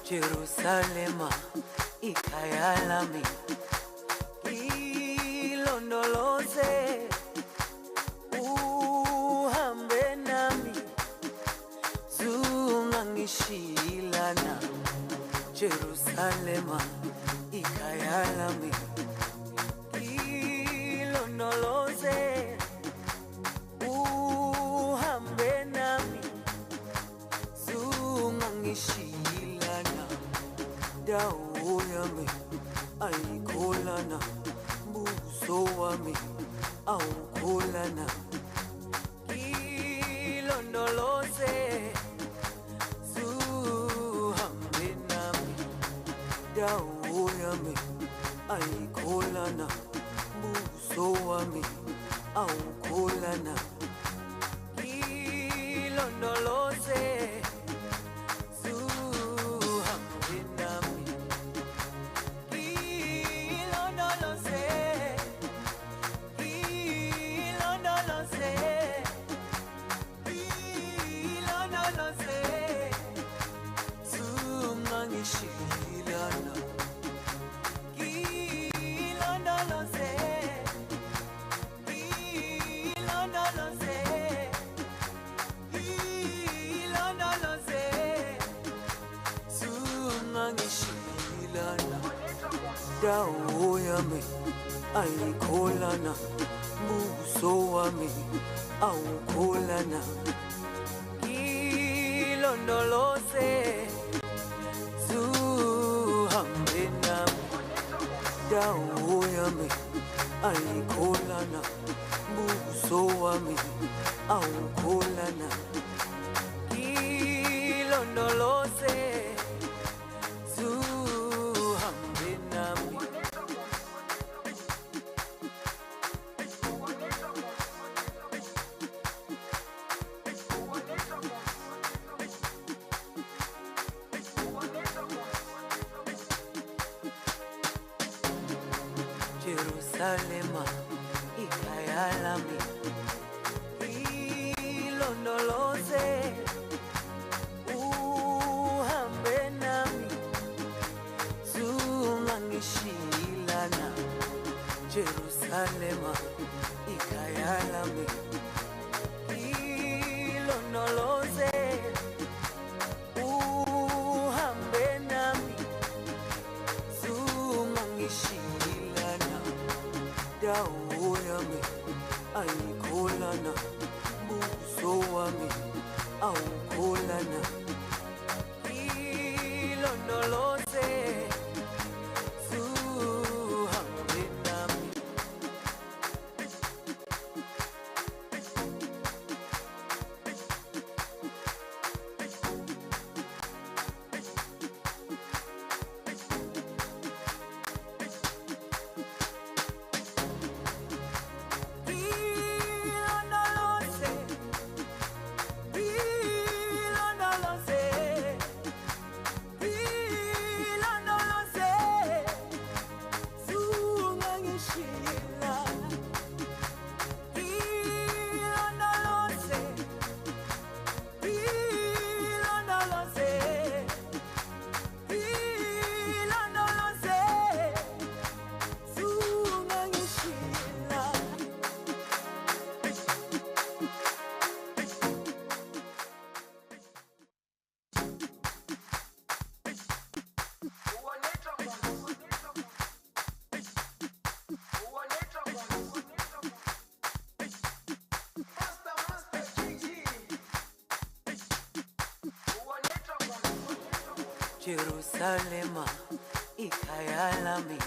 Jerusalema ikhaya lami ilondoloze uhambe nami zungangishilana Jerusalema ikhaya lami ilondoloze uhambe nami zungangishilana dawo yami ayikholana buso wami awukholana ilondoloze zuhambe nami dawo yami ayikholana buso wami awukholana ilondoloze dawo yami ayikholana buso wami awukholana ilondoloze zuhambe nami dawo yami ayikholana buso wami awukholana ilondoloze Jerusalema ikhaya lami ilondoloze uhambe nami zungangishilana Jerusalema ikhaya lami ilondoloze uhambe nami zungangishilana dawo yami ayikholana buso wami awukholana ilondoloze zuhambe nami Jerusalema ikhaya lami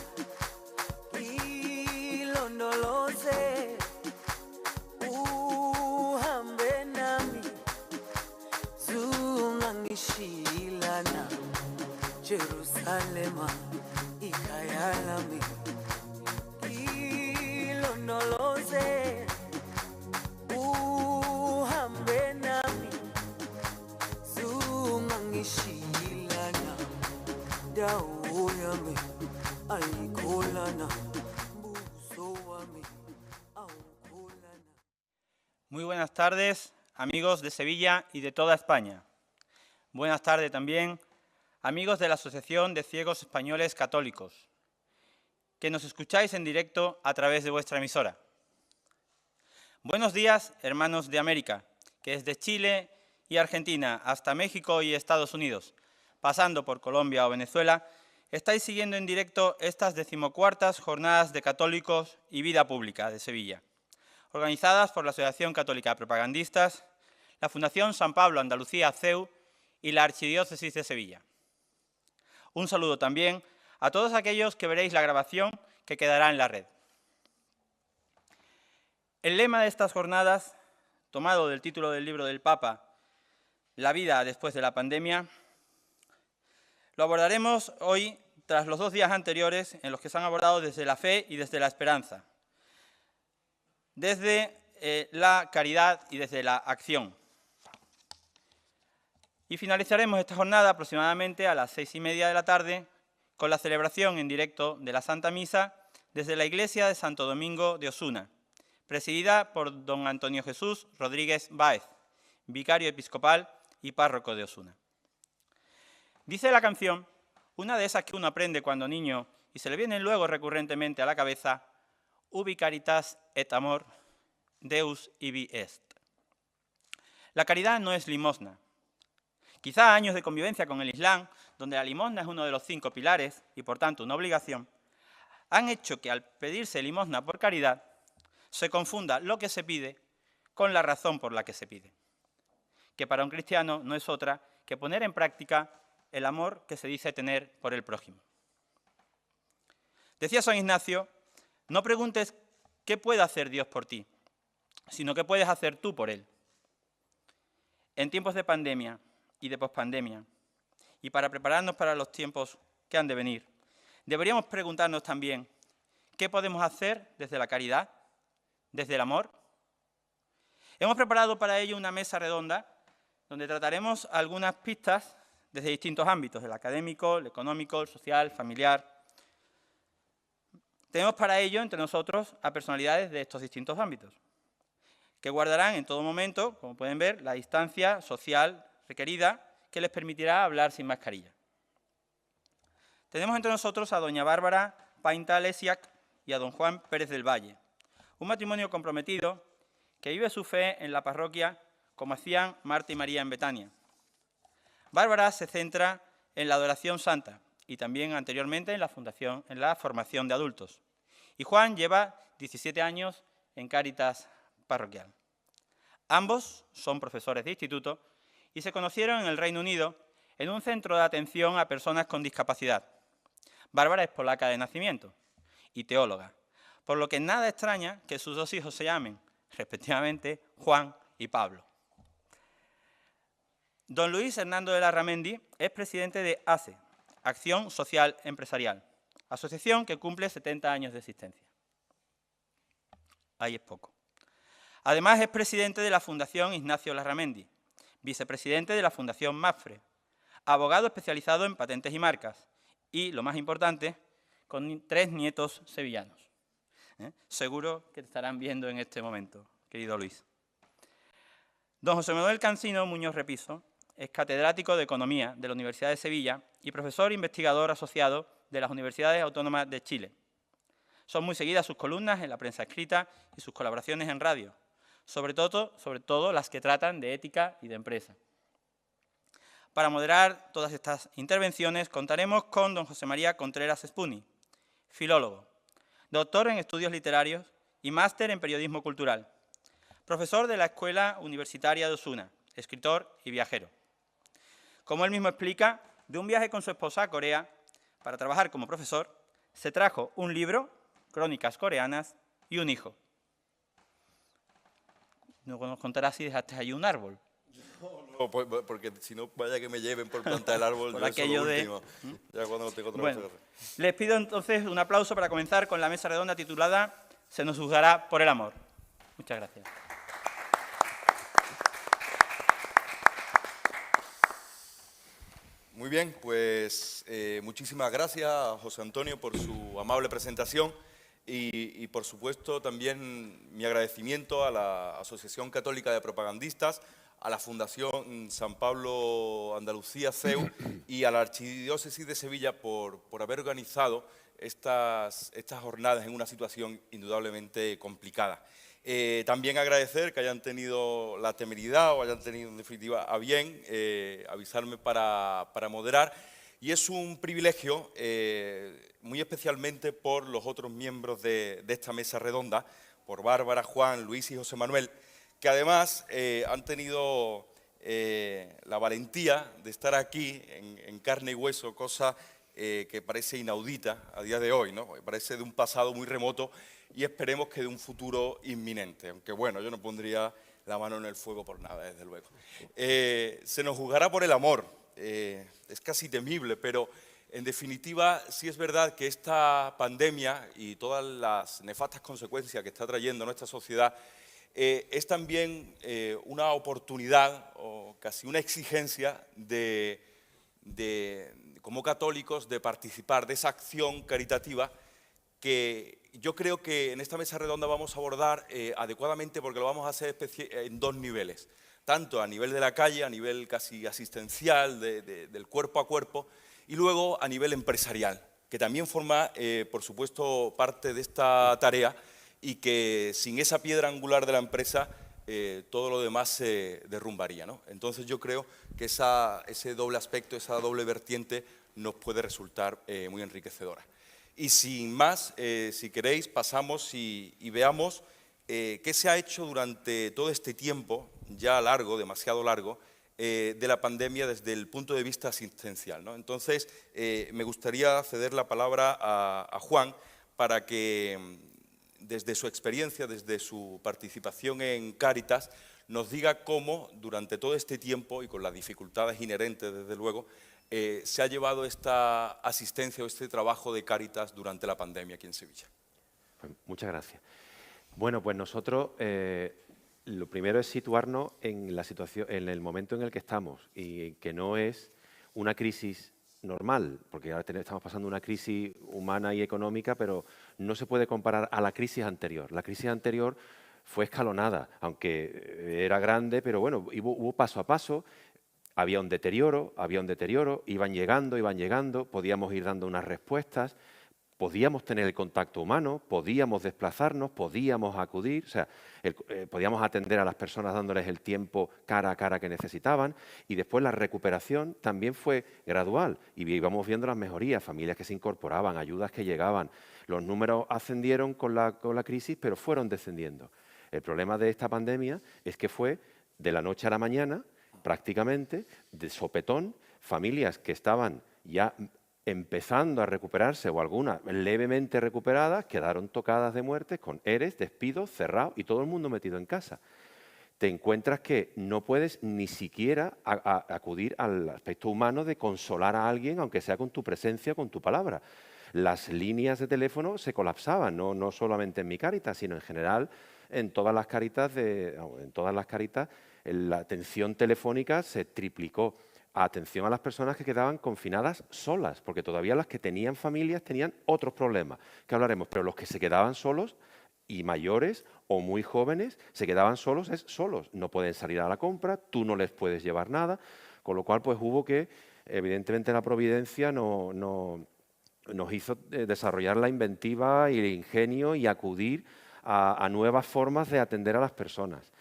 ilondoloze uhambe nami zungangishilana Jerusalema ikhaya lami ilondoloze uhambe nami zungangishilana dawo yami ayikholana buso wami awukholana. Muy buenas tardes, amigos de Sevilla y de toda España. Buenas tardes también amigos de la Asociación de Ciegos Españoles Católicos, que nos escucháis en directo a través de vuestra emisora. Buenos días, hermanos de América, que desde Chile y Argentina hasta México y Estados Unidos, pasando por Colombia o Venezuela, estáis siguiendo en directo estas 14ª Jornadas de Católicos y Vida Pública de Sevilla, organizadas por la Asociación Católica de Propagandistas, la Fundación San Pablo Andalucía CEU y la Archidiócesis de Sevilla. Un saludo también a todos aquellos que veréis la grabación que quedará en la red. El lema de estas jornadas, tomado del título del libro del Papa, La vida después de la pandemia, lo abordaremos hoy tras los 2 días anteriores en los que se han abordado desde la fe y desde la esperanza, desde la caridad y desde la acción. Y finalizaremos esta jornada aproximadamente a las 6:30 de la tarde con la celebración en directo de la Santa Misa desde la Iglesia de Santo Domingo de Osuna, presidida por don Antonio Jesús Rodríguez Báez, vicario episcopal y párroco de Osuna. Dice la canción, una de esas que uno aprende cuando niño y se le vienen luego recurrentemente a la cabeza, Ubi caritas et amor, Deus ibi est. La caridad no es limosna. Quizá años de convivencia con el Islam, donde la limosna es uno de los 5 pilares y por tanto una obligación, han hecho que al pedirse limosna por caridad se confunda lo que se pide con la razón por la que se pide, que para un cristiano no es otra que poner en práctica el amor que se dice tener por el prójimo. Decía San Ignacio, no preguntes qué puede hacer Dios por ti, sino qué puedes hacer tú por Él. En tiempos de pandemia y de pospandemia, y para prepararnos para los tiempos que han de venir, deberíamos preguntarnos también qué podemos hacer desde la caridad, desde el amor. Hemos preparado para ello una mesa redonda donde trataremos algunas pistas desde distintos ámbitos, el académico, el económico, el social, el familiar. Tenemos para ello entre nosotros a personalidades de estos distintos ámbitos, que guardarán en todo momento, como pueden ver, la distancia social requerida que les permitirá hablar sin mascarilla. Tenemos entre nosotros a doña Bárbara Painta Lesiak y a don Juan Pérez del Valle, un matrimonio comprometido que vive su fe en la parroquia como hacían Marta y María en Betania. Bárbara se centra en la adoración santa y también anteriormente en la formación de adultos. Y Juan lleva 17 años en Cáritas parroquial. Ambos son profesores de instituto y se conocieron en el Reino Unido en un centro de atención a personas con discapacidad. Bárbara es polaca de nacimiento y teóloga, por lo que nada extraña que sus 2 hijos se llamen, respectivamente, Juan y Pablo. Don Luis Hernando de Larramendi es presidente de ASE, Acción Social Empresarial, asociación que cumple 70 años de existencia. Ahí es poco. Además es presidente de la Fundación Ignacio Larramendi, vicepresidente de la Fundación MAPFRE, abogado especializado en patentes y marcas y, lo más importante, con 3 nietos sevillanos. Seguro que te estarán viendo en este momento, querido Luis. Don José Manuel Cancino Muñoz Repiso es catedrático de Economía de la Universidad de Sevilla y profesor investigador asociado de las Universidades Autónomas de Chile. Son muy seguidas sus columnas en la prensa escrita y sus colaboraciones en radio, sobre todo las que tratan de ética y de empresa. Para moderar todas estas intervenciones contaremos con don José María Contreras Espuni, filólogo, doctor en estudios literarios y máster en periodismo cultural, profesor de la Escuela Universitaria de Osuna, escritor y viajero. Como él mismo explica, de un viaje con su esposa a Corea para trabajar como profesor, se trajo un libro, Crónicas Coreanas, y un hijo. No nos contará si dejaste allí un árbol. No, porque si no, vaya que me lleven por plantar el árbol. Por aquello de... Ya cuando lo tengo otra Bueno, vez. les pido entonces un aplauso para comenzar con la mesa redonda titulada Se nos juzgará por el amor. Muchas gracias. Muy bien, pues muchísimas gracias a José Antonio por su amable presentación y por supuesto también mi agradecimiento a la Asociación Católica de Propagandistas, a la Fundación San Pablo Andalucía CEU y a la Archidiócesis de Sevilla por haber organizado estas jornadas en una situación indudablemente complicada. También agradecer que hayan tenido la temeridad o hayan tenido en definitiva a bien avisarme para moderar, y es un privilegio muy especialmente por los otros miembros de esta mesa redonda, por Bárbara, Juan, Luis y José Manuel, que además han tenido la valentía de estar aquí en carne y hueso, cosa que parece inaudita a día de hoy, ¿no? Parece de un pasado muy remoto y esperemos que de un futuro inminente, aunque bueno, yo no pondría la mano en el fuego por nada, desde luego. Se nos juzgará por el amor, es casi temible, pero en definitiva sí es verdad que esta pandemia y todas las nefastas consecuencias que está trayendo a nuestra sociedad es también una oportunidad o casi una exigencia como católicos de participar de esa acción caritativa que yo creo que en esta mesa redonda vamos a abordar adecuadamente, porque lo vamos a hacer en dos niveles, tanto a nivel de la calle, a nivel casi asistencial, del cuerpo a cuerpo, y luego a nivel empresarial, que también forma, por supuesto, parte de esta tarea y que sin esa piedra angular de la empresa todo lo demás se derrumbaría, ¿no? Entonces yo creo que ese doble aspecto, esa doble vertiente nos puede resultar muy enriquecedora. Y sin más, si queréis, pasamos y veamos qué se ha hecho durante todo este tiempo, ya largo, demasiado largo, de la pandemia desde el punto de vista asistencial, ¿no? Entonces, me gustaría ceder la palabra a Juan para que, desde su experiencia, desde su participación en Cáritas, nos diga cómo, durante todo este tiempo y con las dificultades inherentes, desde luego, se ha llevado esta asistencia o este trabajo de Cáritas durante la pandemia aquí en Sevilla. Muchas gracias. Bueno, pues nosotros lo primero es situarnos en la situación, en el momento en el que estamos, y que no es una crisis normal, porque ahora estamos pasando una crisis humana y económica, pero no se puede comparar a la crisis anterior. La crisis anterior fue escalonada, aunque era grande, pero bueno, hubo paso a paso. Había un deterioro, iban llegando, podíamos ir dando unas respuestas, podíamos tener el contacto humano, podíamos desplazarnos, podíamos acudir, o sea, podíamos atender a las personas dándoles el tiempo cara a cara que necesitaban, y después la recuperación también fue gradual y íbamos viendo las mejorías, familias que se incorporaban, ayudas que llegaban. Los números ascendieron con la crisis, pero fueron descendiendo. El problema de esta pandemia es que fue de la noche a la mañana, prácticamente, de sopetón, familias que estaban ya empezando a recuperarse o algunas levemente recuperadas, quedaron tocadas de muerte con ERES, despidos, cerrados y todo el mundo metido en casa. Te encuentras que no puedes ni siquiera acudir al aspecto humano de consolar a alguien, aunque sea con tu presencia, con tu palabra. Las líneas de teléfono se colapsaban, no solamente en mi Cáritas, sino en general en todas las Cáritas, la atención telefónica se triplicó. Atención a las personas que quedaban confinadas solas, porque todavía las que tenían familias tenían otros problemas, que hablaremos, pero los que se quedaban solos y mayores o muy jóvenes, se quedaban solos, no pueden salir a la compra, tú no les puedes llevar nada, con lo cual pues hubo que, evidentemente la providencia nos hizo desarrollar la inventiva y el ingenio y acudir a nuevas formas de atender a las personas.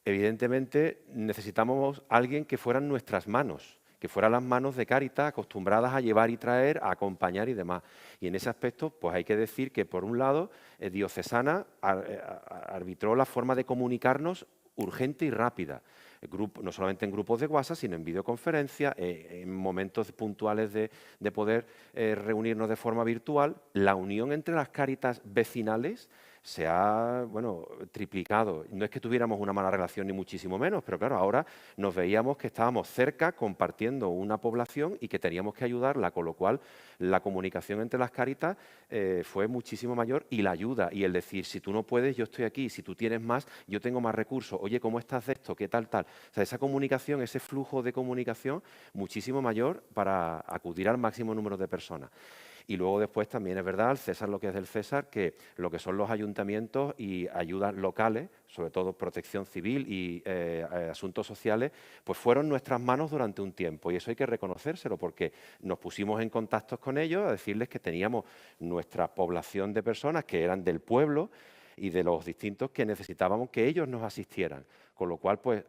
Evidentemente necesitamos alguien que fueran nuestras manos, que fueran las manos de Cáritas acostumbradas a llevar y traer, a acompañar y demás. Y en ese aspecto, pues hay que decir que, por un lado, Diocesana arbitró la forma de comunicarnos urgente y rápida, no solamente en grupos de WhatsApp, sino en videoconferencia, en momentos puntuales de poder reunirnos de forma virtual. La unión entre las Cáritas vecinales se ha triplicado. No es que tuviéramos una mala relación ni muchísimo menos, pero claro, ahora nos veíamos que estábamos cerca compartiendo una población y que teníamos que ayudarla, con lo cual la comunicación entre las Cáritas fue muchísimo mayor, y la ayuda y el decir, si tú no puedes, yo estoy aquí, si tú tienes más, yo tengo más recursos, oye, ¿cómo estás de esto? ¿Qué tal, tal? O sea, esa comunicación, ese flujo de comunicación muchísimo mayor para acudir al máximo número de personas. Y luego después también es verdad, al César lo que es del César, que lo que son los ayuntamientos y ayudas locales, sobre todo protección civil y asuntos sociales, pues fueron nuestras manos durante un tiempo. Y eso hay que reconocérselo, porque nos pusimos en contacto con ellos a decirles que teníamos nuestra población de personas que eran del pueblo y de los distintos que necesitábamos que ellos nos asistieran. Con lo cual, pues,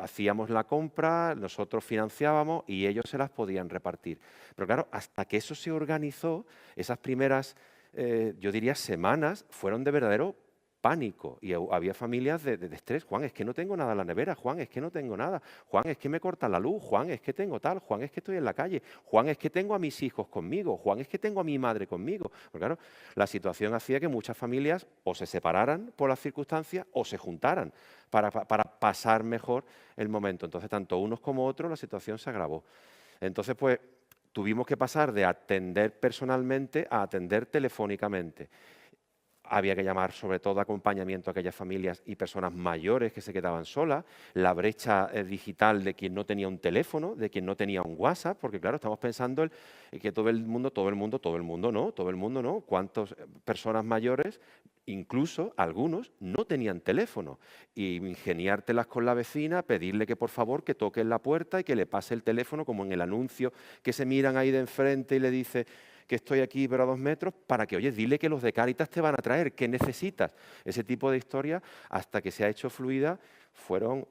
hacíamos la compra, nosotros financiábamos y ellos se las podían repartir. Pero claro, hasta que eso se organizó, esas primeras, yo diría, semanas fueron de verdadero pánico y había familias de estrés. Juan, es que no tengo nada en la nevera. Juan, es que no tengo nada. Juan, es que me corta la luz. Juan, es que tengo tal. Juan, es que estoy en la calle. Juan, es que tengo a mis hijos conmigo. Juan, es que tengo a mi madre conmigo. Porque claro, la situación hacía que muchas familias o se separaran por las circunstancias o se juntaran para pasar mejor el momento. Entonces, tanto unos como otros, la situación se agravó. Entonces, pues, tuvimos que pasar de atender personalmente a atender telefónicamente. Había que llamar sobre todo acompañamiento a aquellas familias y personas mayores que se quedaban solas, la brecha digital de quien no tenía un teléfono, de quien no tenía un WhatsApp, porque claro, estamos pensando que todo el mundo no. ¿Cuántas personas mayores, incluso algunos, no tenían teléfono? Y ingeniártelas con la vecina, pedirle que por favor que toque en la puerta y que le pase el teléfono, como en el anuncio que se miran ahí de enfrente y le dice que estoy aquí pero a 2 metros, para que, oye, dile que los de Cáritas te van a traer, ¿qué necesitas? Ese tipo de historias, hasta que se ha hecho fluida, fueron,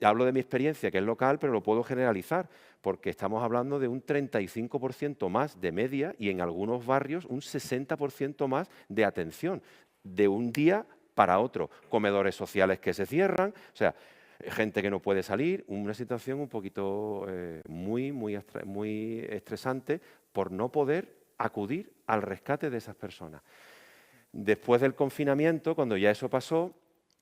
hablo de mi experiencia, que es local, pero lo puedo generalizar, porque estamos hablando de un 35% más de media y en algunos barrios un 60% más de atención, de un día para otro. Comedores sociales que se cierran, o sea, gente que no puede salir, una situación un poquito muy estresante por no poder acudir al rescate de esas personas. Después del confinamiento, cuando ya eso pasó,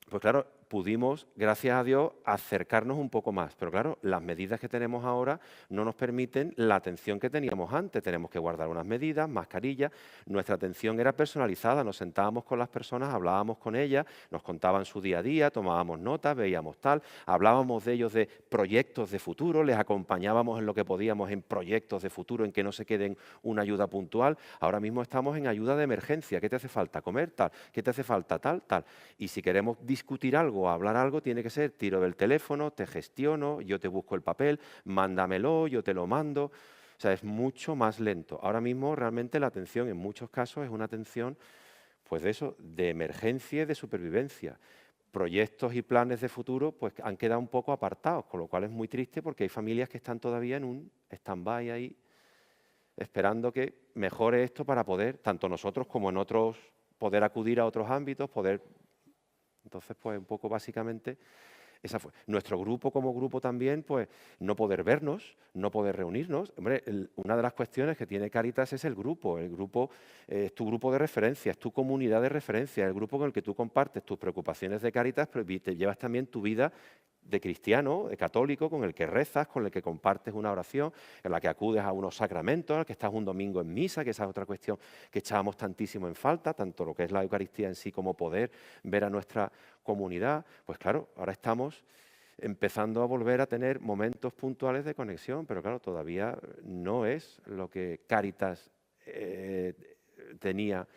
pues claro, pudimos, gracias a Dios, acercarnos un poco más. Pero claro, las medidas que tenemos ahora no nos permiten la atención que teníamos antes. Tenemos que guardar unas medidas, mascarillas. Nuestra atención era personalizada. Nos sentábamos con las personas, hablábamos con ellas, nos contaban su día a día, tomábamos notas, veíamos tal, hablábamos de ellos de proyectos de futuro, les acompañábamos en lo que podíamos en proyectos de futuro, en que no se queden una ayuda puntual. Ahora mismo estamos en ayuda de emergencia. ¿Qué te hace falta? ¿Comer? Tal. ¿Qué te hace falta? Tal, tal. Y si queremos discutir algo, o hablar algo, tiene que ser tiro del teléfono, te gestiono, yo te busco el papel, mándamelo, yo te lo mando. O sea, es mucho más lento. Ahora mismo realmente la atención en muchos casos es una atención, pues de eso, de emergencia y de supervivencia. Proyectos y planes de futuro pues han quedado un poco apartados, con lo cual es muy triste porque hay familias que están todavía en un stand-by ahí, esperando que mejore esto para poder, tanto nosotros como en otros, poder acudir a otros ámbitos, poder. Entonces, pues un poco básicamente, esa fue. Nuestro grupo como grupo también, pues no poder vernos, no poder reunirnos. Hombre, una de las cuestiones que tiene Cáritas es el grupo. El grupo es tu grupo de referencia, es tu comunidad de referencia, el grupo con el que tú compartes tus preocupaciones de Cáritas, pero te llevas también tu vida de cristiano, de católico, con el que rezas, con el que compartes una oración, en la que acudes a unos sacramentos, al que estás un domingo en misa, que esa es otra cuestión que echábamos tantísimo en falta, tanto lo que es la Eucaristía en sí como poder ver a nuestra comunidad. Pues claro, ahora estamos empezando a volver a tener momentos puntuales de conexión, pero claro, todavía no es lo que Cáritas tenía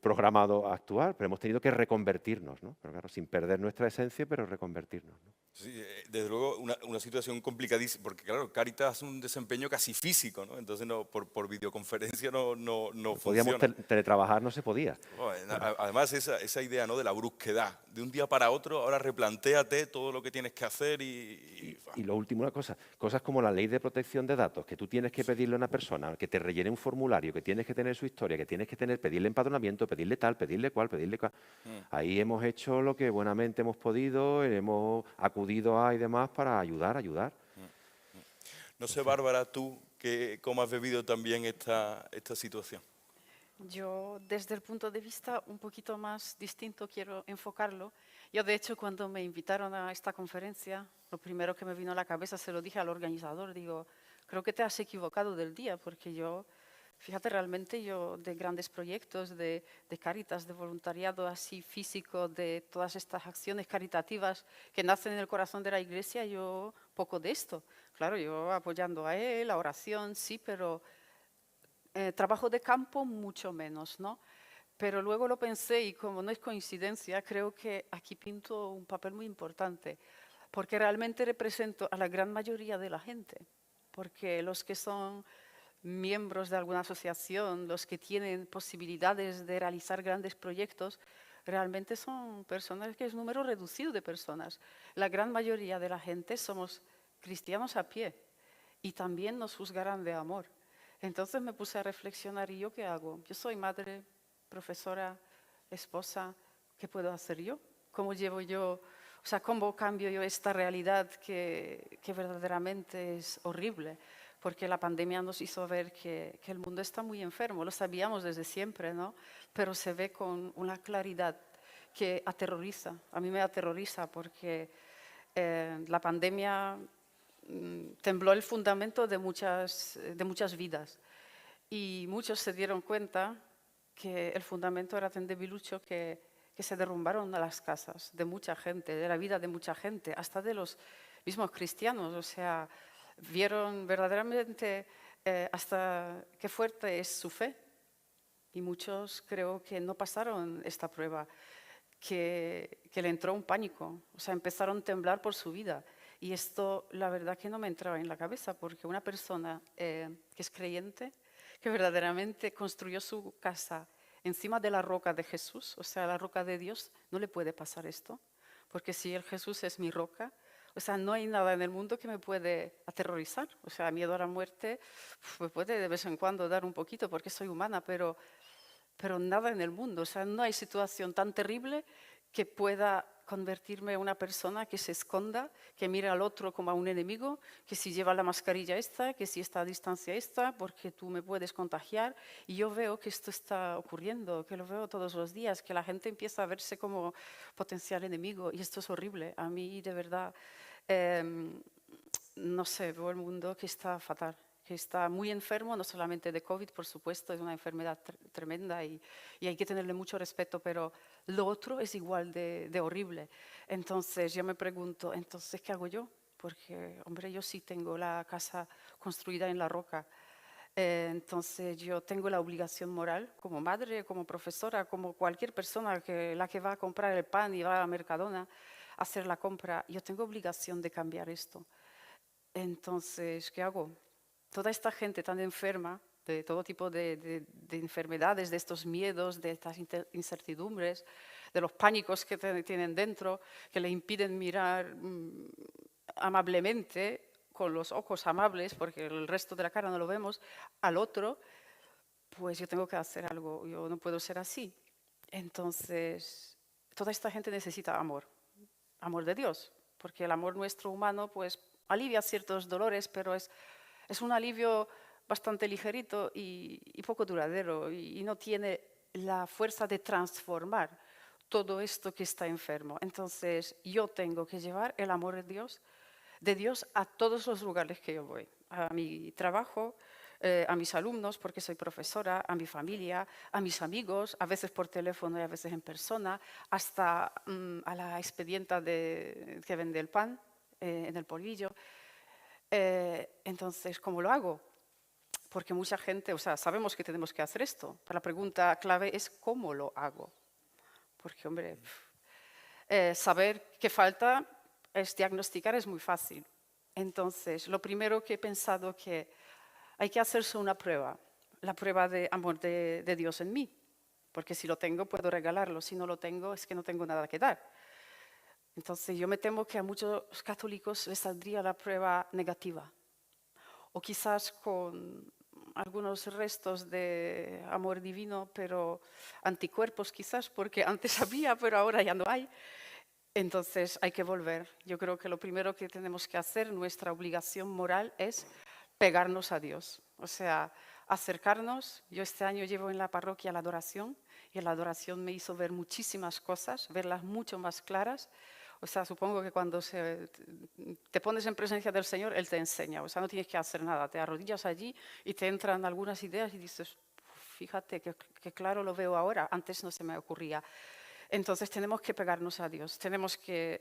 programado a actuar, pero hemos tenido que reconvertirnos, ¿no? Pero claro, sin perder nuestra esencia, pero reconvertirnos, ¿no? Sí, desde luego una situación complicadísima, porque claro, Cáritas hace un desempeño casi físico, ¿no? Entonces no, por videoconferencia no Podíamos funciona. teletrabajar, no se podía. Bueno, además esa idea, ¿no?, de la brusquedad, de un día para otro, ahora replantéate todo lo que tienes que hacer Y lo último, una cosa, cosas como la ley de protección de datos, que tú tienes que pedirle a una persona que te rellene un formulario, que tienes que tener su historia, que tienes que pedirle empadronamiento, pedirle tal, pedirle cual, pedirle cual. Ahí hemos hecho lo que buenamente hemos podido, hemos acudido a y demás para ayudar. No sé, Bárbara, tú, ¿cómo has vivido también esta situación? Yo, desde el punto de vista un poquito más distinto, quiero enfocarlo. Yo, de hecho, cuando me invitaron a esta conferencia, lo primero que me vino a la cabeza, se lo dije al organizador, digo, creo que te has equivocado del día, porque yo, fíjate, realmente yo de grandes proyectos, de Cáritas, de voluntariado así físico, de todas estas acciones caritativas que nacen en el corazón de la Iglesia, yo poco de esto. Claro, yo apoyando a él, la oración, sí, pero trabajo de campo mucho menos, ¿no? Pero luego lo pensé y como no es coincidencia, creo que aquí pinto un papel muy importante, porque realmente represento a la gran mayoría de la gente, porque los que son miembros de alguna asociación, los que tienen posibilidades de realizar grandes proyectos, realmente son personas que es un número reducido de personas. La gran mayoría de la gente somos cristianos a pie y también nos juzgarán de amor. Entonces me puse a reflexionar, ¿y yo qué hago? Yo soy madre, profesora, esposa, ¿qué puedo hacer yo? ¿Cómo llevo yo, o sea, cómo cambio yo esta realidad que verdaderamente es horrible? Porque la pandemia nos hizo ver que el mundo está muy enfermo, lo sabíamos desde siempre, ¿no? Pero se ve con una claridad que aterroriza. A mí me aterroriza porque la pandemia tembló el fundamento de muchas vidas y muchos se dieron cuenta que el fundamento era tan debilucho que se derrumbaron las casas de mucha gente, de la vida de mucha gente, hasta de los mismos cristianos. O sea, vieron verdaderamente hasta qué fuerte es su fe. Y muchos creo que no pasaron esta prueba, que le entró un pánico, o sea, empezaron a temblar por su vida. Y esto, la verdad que no me entraba en la cabeza, porque una persona que es creyente, que verdaderamente construyó su casa encima de la roca de Jesús, o sea, la roca de Dios, no le puede pasar esto, porque si el Jesús es mi roca, o sea, no hay nada en el mundo que me puede aterrorizar. O sea, miedo a la muerte me puede de vez en cuando dar un poquito, porque soy humana, pero nada en el mundo. O sea, no hay situación tan terrible que pueda convertirme en una persona que se esconda, que mire al otro como a un enemigo, que si lleva la mascarilla esta, que si está a distancia esta, porque tú me puedes contagiar. Y yo veo que esto está ocurriendo, que lo veo todos los días, que la gente empieza a verse como potencial enemigo y esto es horrible. A mí, de verdad, no sé, veo el mundo que está fatal, que está muy enfermo, no solamente de COVID, por supuesto, es una enfermedad tremenda y hay que tenerle mucho respeto, pero lo otro es igual de horrible. Entonces yo me pregunto, entonces, ¿qué hago yo? Porque, hombre, yo sí tengo la casa construida en la roca. Entonces yo tengo la obligación moral como madre, como profesora, como cualquier persona la que va a comprar el pan y va a Mercadona a hacer la compra, yo tengo obligación de cambiar esto. Entonces, ¿qué hago? Toda esta gente tan enferma, de todo tipo de enfermedades, de estos miedos, de estas incertidumbres, de los pánicos que tienen dentro, que le impiden mirar amablemente, con los ojos amables, porque el resto de la cara no lo vemos, al otro, pues yo tengo que hacer algo, yo no puedo ser así. Entonces, toda esta gente necesita amor, amor de Dios, porque el amor nuestro humano, pues alivia ciertos dolores, pero es un alivio bastante ligerito y poco duradero y no tiene la fuerza de transformar todo esto que está enfermo. Entonces yo tengo que llevar el amor de Dios a todos los lugares que yo voy, a mi trabajo, a mis alumnos, porque soy profesora, a mi familia, a mis amigos, a veces por teléfono y a veces en persona, hasta a la expedienta que vende el pan en el polvillo. Entonces, ¿cómo lo hago? Porque mucha gente, o sea, sabemos que tenemos que hacer esto, pero la pregunta clave es ¿cómo lo hago? Porque, hombre, saber qué falta es diagnosticar es muy fácil. Entonces, lo primero que he pensado que hay que hacerse una prueba, la prueba de amor de Dios en mí, porque si lo tengo puedo regalarlo, si no lo tengo es que no tengo nada que dar. Entonces yo me temo que a muchos católicos les saldría la prueba negativa, o quizás con algunos restos de amor divino, pero anticuerpos quizás, porque antes había, pero ahora ya no hay. Entonces hay que volver. Yo creo que lo primero que tenemos que hacer, nuestra obligación moral, es pegarnos a Dios. O sea, acercarnos. Yo este año llevo en la parroquia la adoración y la adoración me hizo ver muchísimas cosas, verlas mucho más claras. O sea, supongo que cuando te pones en presencia del Señor, Él te enseña. O sea, no tienes que hacer nada. Te arrodillas allí y te entran algunas ideas y dices, fíjate que claro lo veo ahora, antes no se me ocurría. Entonces tenemos que pegarnos a Dios. Tenemos que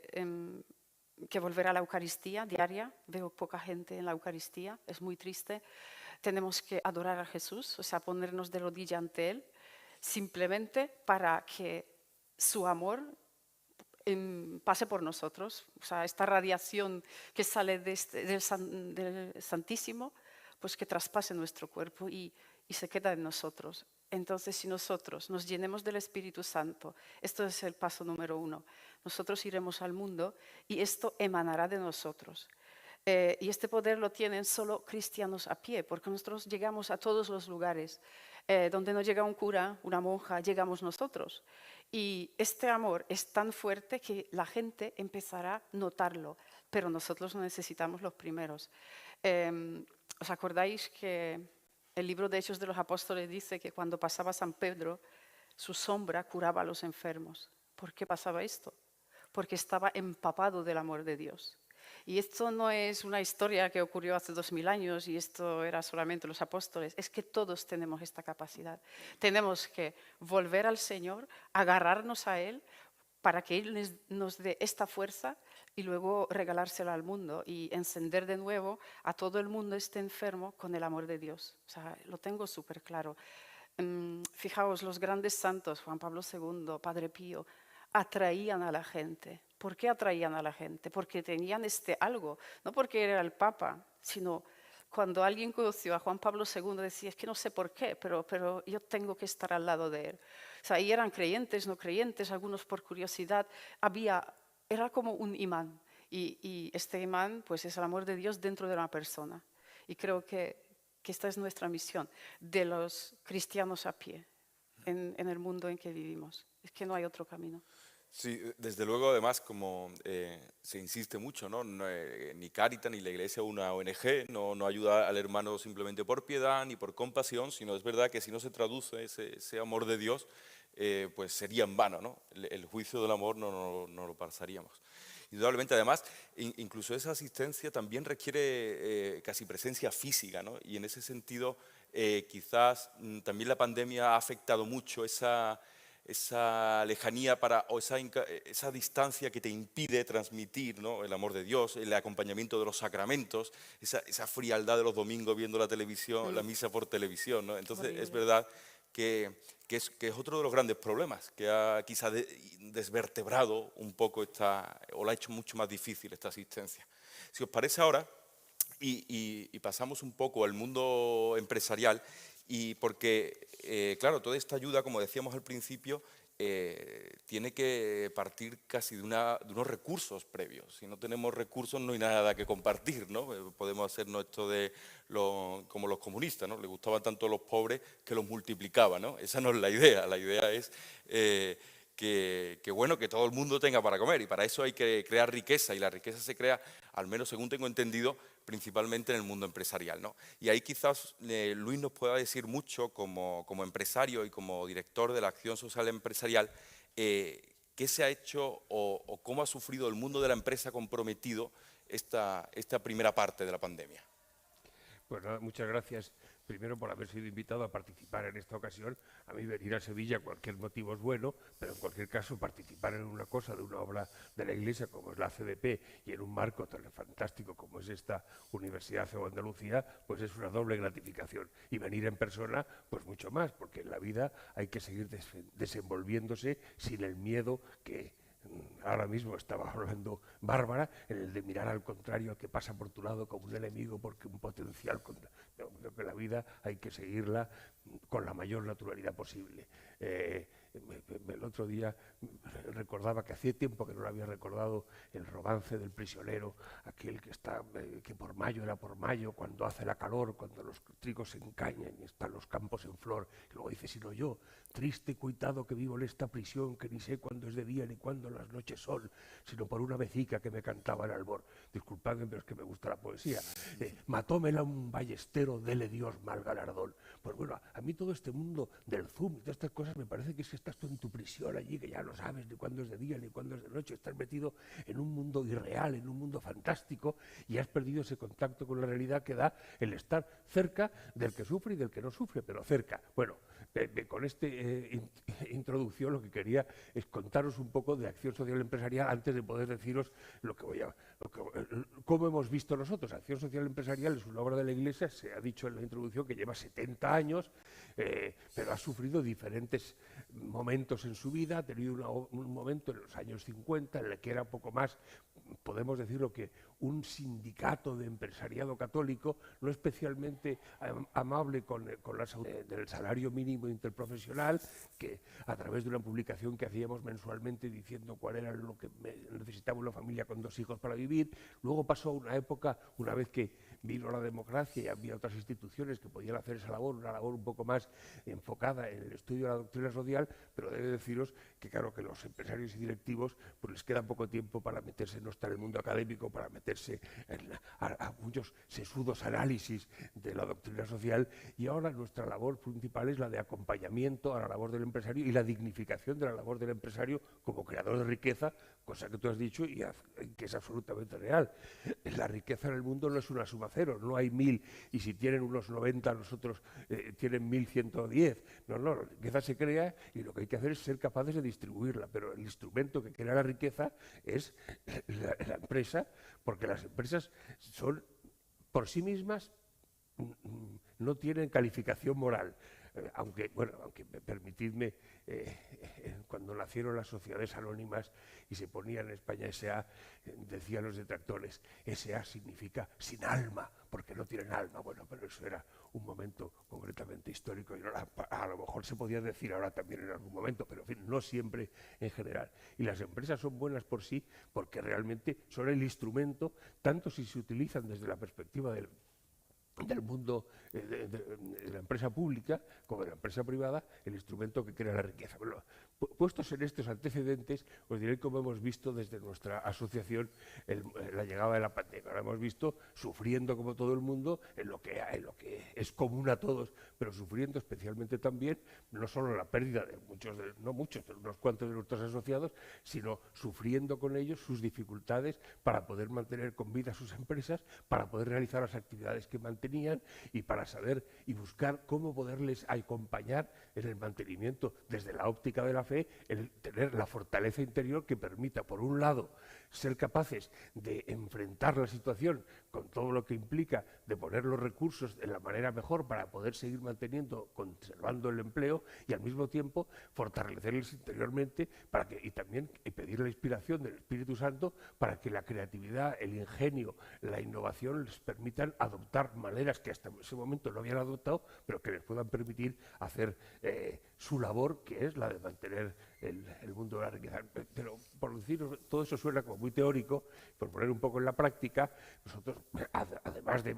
volver a la Eucaristía diaria. Veo poca gente en la Eucaristía, es muy triste. tenemos que adorar a Jesús, o sea, ponernos de rodilla ante Él, simplemente para que su amor pase por nosotros. O sea, esta radiación que sale del Santísimo, pues que traspase nuestro cuerpo y se queda en nosotros. Entonces, si nosotros nos llenemos del Espíritu Santo, esto es el paso número 1, nosotros iremos al mundo y esto emanará de nosotros. Y este poder lo tienen solo cristianos a pie, porque nosotros llegamos a todos los lugares. Donde no llega un cura, una monja, llegamos nosotros. Y este amor es tan fuerte que la gente empezará a notarlo, pero nosotros lo necesitamos los primeros. ¿Os acordáis que el libro de Hechos de los Apóstoles dice que cuando pasaba San Pedro, su sombra curaba a los enfermos? ¿Por qué pasaba esto? Porque estaba empapado del amor de Dios. Y esto no es una historia que ocurrió hace 2000 años y esto era solamente los apóstoles, es que todos tenemos esta capacidad. Tenemos que volver al Señor, agarrarnos a Él para que Él nos dé esta fuerza y luego regalársela al mundo y encender de nuevo a todo el mundo este enfermo con el amor de Dios. O sea, lo tengo súper claro. Fijaos, los grandes santos, Juan Pablo II, Padre Pío, atraían a la gente. ¿Por qué atraían a la gente? Porque tenían algo, no porque era el Papa, sino cuando alguien conoció a Juan Pablo II decía, es que no sé por qué, pero yo tengo que estar al lado de él. O sea, y eran creyentes, no creyentes, algunos por curiosidad. Era como un imán. Y este imán pues, es el amor de Dios dentro de una persona. Y creo que esta es nuestra misión, de los cristianos a pie, en el mundo en que vivimos. Es que no hay otro camino. Sí, desde luego, además, como se insiste mucho, ¿no? Ni Cáritas ni la Iglesia, una ONG, no ayuda al hermano simplemente por piedad ni por compasión, sino es verdad que si no se traduce ese amor de Dios, pues sería en vano, ¿no? El juicio del amor no lo pasaríamos. Indudablemente, además, incluso esa asistencia también requiere casi presencia física, ¿no? Y en ese sentido, quizás también la pandemia ha afectado mucho esa lejanía o esa distancia que te impide transmitir, ¿no? El amor de Dios, el acompañamiento de los sacramentos, esa frialdad de los domingos viendo la televisión, la misa por televisión, ¿no? Entonces es verdad que es otro de los grandes problemas que ha quizá desvertebrado un poco o la ha hecho mucho más difícil esta asistencia. Si os parece ahora, y pasamos un poco al mundo empresarial, y porque, claro, toda esta ayuda, como decíamos al principio, tiene que partir casi de unos recursos previos. Si no tenemos recursos no hay nada que compartir, ¿no? Podemos hacernos esto como los comunistas, ¿no? Les gustaban tanto a los pobres que los multiplicaban, ¿no? Esa no es la idea. La idea es bueno, que todo el mundo tenga para comer, y para eso hay que crear riqueza, y la riqueza se crea, al menos según tengo entendido, principalmente en el mundo empresarial, ¿no? Y ahí quizás Luis nos pueda decir mucho como empresario y como director de la Acción Social Empresarial, qué se ha hecho o cómo ha sufrido el mundo de la empresa comprometido esta primera parte de la pandemia. Pues nada, muchas gracias primero por haber sido invitado a participar en esta ocasión. A mí venir a Sevilla, cualquier motivo es bueno, pero en cualquier caso participar en una cosa, de una obra de la Iglesia como es la CDP y en un marco tan fantástico como es esta Universidad de Andalucía, pues es una doble gratificación. Y venir en persona, pues mucho más, porque en la vida hay que seguir desenvolviéndose sin el miedo que ahora mismo estaba hablando Bárbara, en el de mirar al contrario, al que pasa por tu lado como un enemigo porque un potencial. Creo que la vida hay que seguirla con la mayor naturalidad posible. El otro día recordaba que hacía tiempo que no lo había recordado el romance del prisionero, aquel que por mayo era por mayo, cuando hace la calor, cuando los trigos se encañan y están los campos en flor. Y luego dice, sino yo, triste y cuitado que vivo en esta prisión, que ni sé cuándo es de día ni cuándo las noches son, sino por una vecica que me cantaba el albor. Disculpadme, pero es que me gusta la poesía. Matómela un ballestero, dele Dios mal galardón. Pues bueno, a mí todo este mundo del Zoom y todas estas cosas me parece que es que estás tú en tu prisión allí, que ya no sabes ni cuándo es de día ni cuándo es de noche, estás metido en un mundo irreal, en un mundo fantástico, y has perdido ese contacto con la realidad que da el estar cerca del que sufre y del que no sufre, pero cerca. Bueno, con esta introducción lo que quería es contaros un poco de Acción Social Empresarial antes de poder deciros cómo hemos visto nosotros. Acción Social Empresarial es una obra de la Iglesia, se ha dicho en la introducción que lleva 70 años, pero ha sufrido diferentes momentos en su vida. Ha tenido un momento en los años 50 en el que era poco más, podemos decirlo, que un sindicato de empresariado católico, no especialmente amable con del salario mínimo interprofesional, que a través de una publicación que hacíamos mensualmente diciendo cuál era lo que necesitaba una familia con 2 hijos para vivir. Luego pasó una época, una vez que vino la democracia y había otras instituciones que podían hacer esa labor, una labor un poco más enfocada en el estudio de la doctrina social, pero debe deciros que claro que los empresarios y directivos pues les queda poco tiempo para meterse, no estar en el mundo académico, para meterse a muchos sesudos análisis de la doctrina social, y ahora nuestra labor principal es la de acompañamiento a la labor del empresario y la dignificación de la labor del empresario como creador de riqueza, cosa que tú has dicho y que es absolutamente real. La riqueza en el mundo no es una suma cero, no hay 1000 y si tienen unos 90 nosotros tienen 1110. No, la riqueza se crea y lo que hay que hacer es ser capaces de distribuirla, pero el instrumento que crea la riqueza es la empresa, porque las empresas son por sí mismas no tienen calificación moral. Aunque permitidme, cuando nacieron las sociedades anónimas y se ponían en España S.A., decían los detractores, S.A. significa sin alma, porque no tienen alma. Bueno, pero eso era un momento concretamente histórico y a lo mejor se podía decir ahora también en algún momento, pero en fin, no siempre en general. Y las empresas son buenas por sí porque realmente son el instrumento, tanto si se utilizan desde la perspectiva del mundo de la empresa pública como de la empresa privada, el instrumento que crea la riqueza. Bueno, puestos en estos antecedentes, os diré cómo hemos visto desde nuestra asociación la llegada de la pandemia. La hemos visto sufriendo como todo el mundo en lo que es común a todos, pero sufriendo especialmente también no solo la pérdida de unos cuantos de nuestros asociados, sino sufriendo con ellos sus dificultades para poder mantener con vida sus empresas, para poder realizar las actividades que mantenían y para saber y buscar cómo poderles acompañar en el mantenimiento desde la óptica de la fe, el tener la fortaleza interior que permita, por un lado, ser capaces de enfrentar la situación con todo lo que implica, de poner los recursos de la manera mejor para poder seguir conservando el empleo y al mismo tiempo fortalecerles interiormente y también pedir la inspiración del Espíritu Santo para que la creatividad, el ingenio, la innovación les permitan adoptar maneras que hasta ese momento no habían adoptado, pero que les puedan permitir hacer su labor, que es la de mantener el mundo de la riqueza. Pero por deciros, todo eso suena como muy teórico, por poner un poco en la práctica, nosotros, además de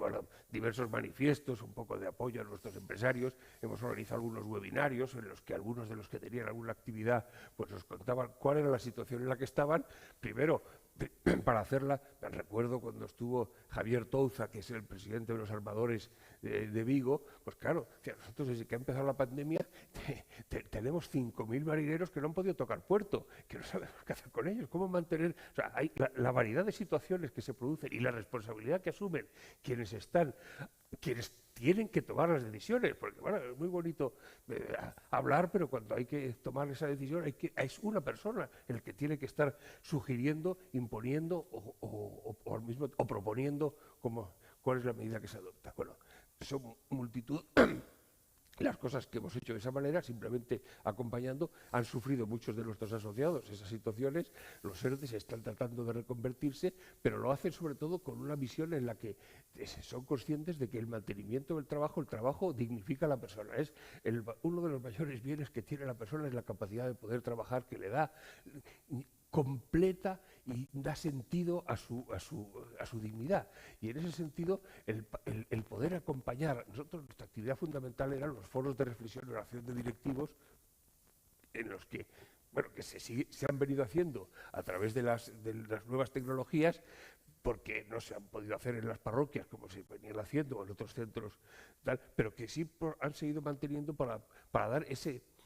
diversos manifiestos, un poco de apoyo a nuestros empresarios, hemos organizado algunos webinarios en los que algunos de los que tenían alguna actividad pues nos contaban cuál era la situación en la que estaban. Primero, para hacerla, me recuerdo cuando estuvo Javier Touza, que es el presidente de los armadores de Vigo, pues claro, nosotros desde que ha empezado la pandemia tenemos 5.000 marineros que no han podido tocar puerto, que no sabemos qué hacer con ellos, cómo mantener, o sea, hay la variedad de situaciones que se producen y la responsabilidad que asumen quienes tienen que tomar las decisiones, porque bueno, es muy bonito hablar, pero cuando hay que tomar esa decisión es una persona el que tiene que estar sugiriendo, imponiendo o proponiendo cuál es la medida que se adopta. Bueno, son multitud las cosas que hemos hecho de esa manera, simplemente acompañando. Han sufrido muchos de nuestros asociados esas situaciones, los ERTE están tratando de reconvertirse, pero lo hacen sobre todo con una visión en la que son conscientes de que el mantenimiento del trabajo, el trabajo dignifica a la persona. Es uno de los mayores bienes que tiene la persona, es la capacidad de poder trabajar, que le da completa y da sentido a su dignidad. Y en ese sentido, el poder acompañar, nuestra actividad fundamental eran los foros de reflexión y oración de directivos, en los que se han venido haciendo a través de las nuevas tecnologías, porque no se han podido hacer en las parroquias como se venían haciendo o en otros centros, pero que sí han seguido manteniendo para dar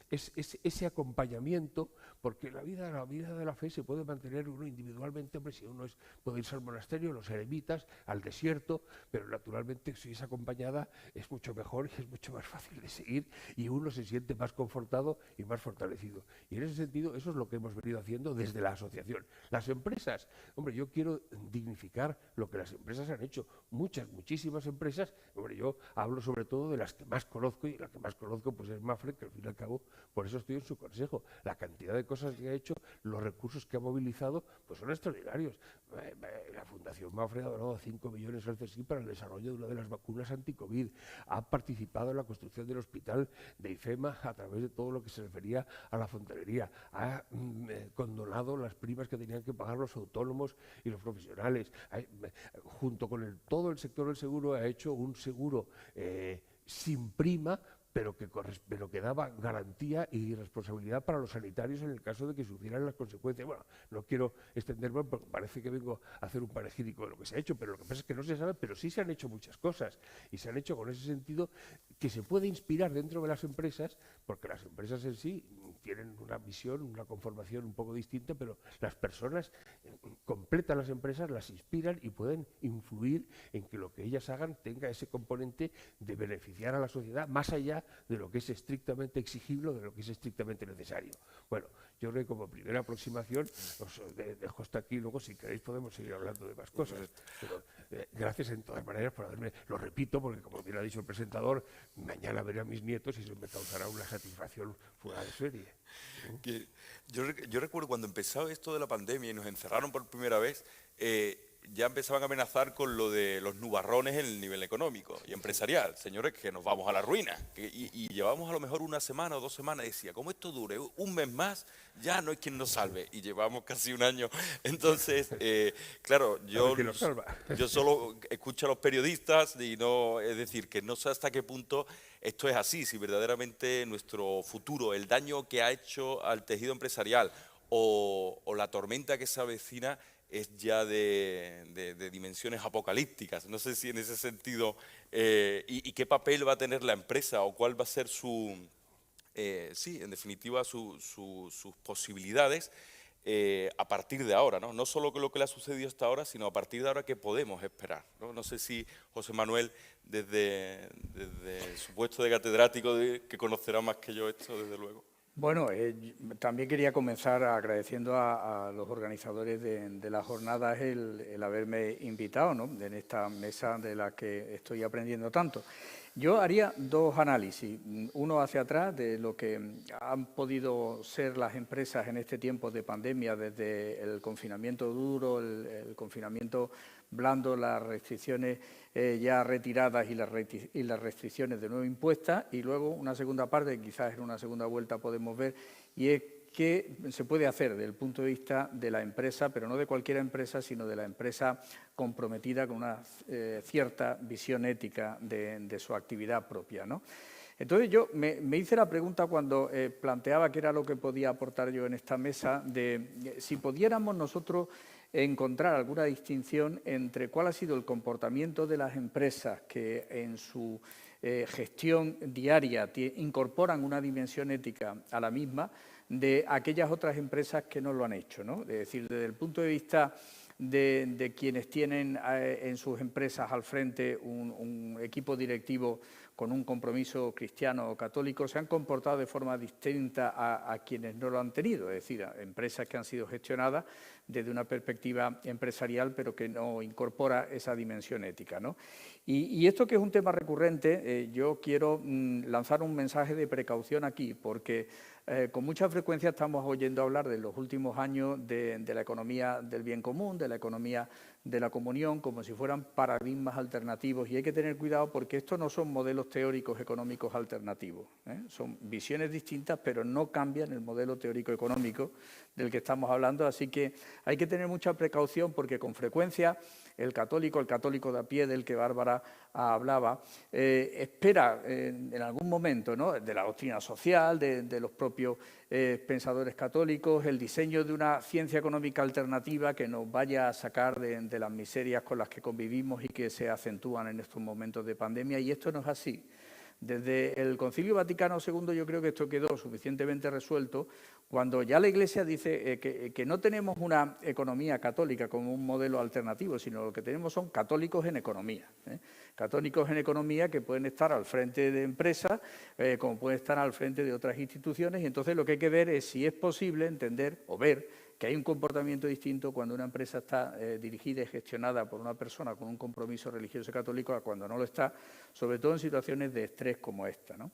ese acompañamiento, porque la vida de la fe se puede mantener uno individualmente, hombre, si uno puede irse al monasterio, los eremitas, al desierto, pero naturalmente si es acompañada es mucho mejor y es mucho más fácil de seguir y uno se siente más confortado y más fortalecido. Y en ese sentido, eso es lo que hemos venido haciendo desde la asociación. Las empresas, hombre, yo quiero dignificar lo que las empresas han hecho. Muchísimas empresas, hombre, yo hablo sobre todo de las que más conozco, y la que más conozco pues es Mapfre, que al fin y al cabo por eso estoy en su consejo. La cantidad de cosas que ha hecho, los recursos que ha movilizado, pues son extraordinarios. La Fundación Mapfre ha donado 5 millones al CSIC para el desarrollo de una de las vacunas anti-COVID. Ha participado en la construcción del hospital de IFEMA a través de todo lo que se refería a la fontanería. Ha condonado las primas que tenían que pagar los autónomos y los profesionales. Junto con todo el sector del seguro ha hecho un seguro sin prima, pero que daba garantía y responsabilidad para los sanitarios en el caso de que sufrieran las consecuencias. Bueno, no quiero extenderme porque parece que vengo a hacer un panegírico de lo que se ha hecho, pero lo que pasa es que no se sabe, pero sí se han hecho muchas cosas y se han hecho con ese sentido que se puede inspirar dentro de las empresas, porque las empresas en sí tienen una visión, una conformación un poco distinta, pero las personas completan las empresas, las inspiran y pueden influir en que lo que ellas hagan tenga ese componente de beneficiar a la sociedad más allá de lo que es estrictamente exigible, de lo que es estrictamente necesario. Bueno, yo creo que como primera aproximación os dejo hasta aquí, luego si queréis podemos seguir hablando de más cosas. Pero gracias en todas maneras por haberme, lo repito, porque como bien ha dicho el presentador, mañana veré a mis nietos y eso me causará una satisfacción fuera de serie. Que yo recuerdo cuando empezó esto de la pandemia y nos encerraron por primera vez, ya empezaban a amenazar con lo de los nubarrones en el nivel económico y empresarial. Señores, que nos vamos a la ruina. Y llevamos a lo mejor una semana o 2 semanas. Decía, como esto dure un mes más, ya no hay quien nos salve. Y llevamos casi un año. Entonces, claro, yo solo escucho a los periodistas y no, es decir, que no sé hasta qué punto esto es así, si verdaderamente nuestro futuro, el daño que ha hecho al tejido empresarial o la tormenta que se avecina es ya de dimensiones apocalípticas. No sé si en ese sentido, y qué papel va a tener la empresa o cuál va a ser sí, en definitiva, sus posibilidades a partir de ahora, ¿no? No solo con lo que le ha sucedido hasta ahora, sino a partir de ahora qué podemos esperar, ¿no? No sé si José Manuel, desde su puesto de catedrático, que conocerá más que yo esto, desde luego. Bueno, también quería comenzar agradeciendo a los organizadores de las jornadas el haberme invitado, ¿no?, en esta mesa de la que estoy aprendiendo tanto. Yo haría 2 análisis, uno hacia atrás de lo que han podido ser las empresas en este tiempo de pandemia, desde el confinamiento duro, el confinamiento blando, las restricciones ya retiradas y las restricciones de nuevo impuestas, y luego una segunda parte, que quizás en una segunda vuelta podemos ver, y es qué se puede hacer desde el punto de vista de la empresa, pero no de cualquier empresa, sino de la empresa comprometida con una cierta visión ética de su actividad propia, ¿no? Entonces yo me hice la pregunta cuando planteaba qué era lo que podía aportar yo en esta mesa, de si pudiéramos nosotros encontrar alguna distinción entre cuál ha sido el comportamiento de las empresas que en su gestión diaria incorporan una dimensión ética a la misma, de aquellas otras empresas que no lo han hecho, ¿no? Es decir, desde el punto de vista de quienes tienen en sus empresas al frente un equipo directivo con un compromiso cristiano o católico, se han comportado de forma distinta a quienes no lo han tenido, es decir, a empresas que han sido gestionadas desde una perspectiva empresarial, pero que no incorpora esa dimensión ética, ¿no? Y esto, que es un tema recurrente, yo quiero lanzar un mensaje de precaución aquí, porque con mucha frecuencia estamos oyendo hablar de los últimos años de la economía del bien común, de la economía de la comunión, como si fueran paradigmas alternativos, y hay que tener cuidado porque estos no son modelos teóricos económicos alternativos, ¿eh? Son visiones distintas, pero no cambian el modelo teórico económico del que estamos hablando, así que hay que tener mucha precaución porque con frecuencia el católico de a pie del que Bárbara hablaba, espera en algún momento, ¿no?, de la doctrina social, de los propios pensadores católicos, el diseño de una ciencia económica alternativa que nos vaya a sacar de las miserias con las que convivimos y que se acentúan en estos momentos de pandemia, y esto no es así. Desde el Concilio Vaticano II yo creo que esto quedó suficientemente resuelto cuando ya la Iglesia dice que no tenemos una economía católica como un modelo alternativo, sino lo que tenemos son católicos en economía. Católicos en economía que pueden estar al frente de empresas, como pueden estar al frente de otras instituciones, y entonces lo que hay que ver es si es posible entender o ver que hay un comportamiento distinto cuando una empresa está dirigida y gestionada por una persona con un compromiso religioso católico a cuando no lo está, sobre todo en situaciones de estrés como esta, ¿no?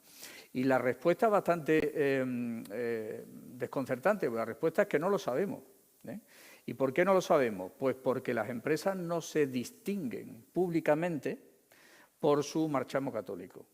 Y la respuesta es bastante desconcertante, porque la respuesta es que no lo sabemos. ¿Y por qué no lo sabemos? Pues porque las empresas no se distinguen públicamente por su marchamo católico.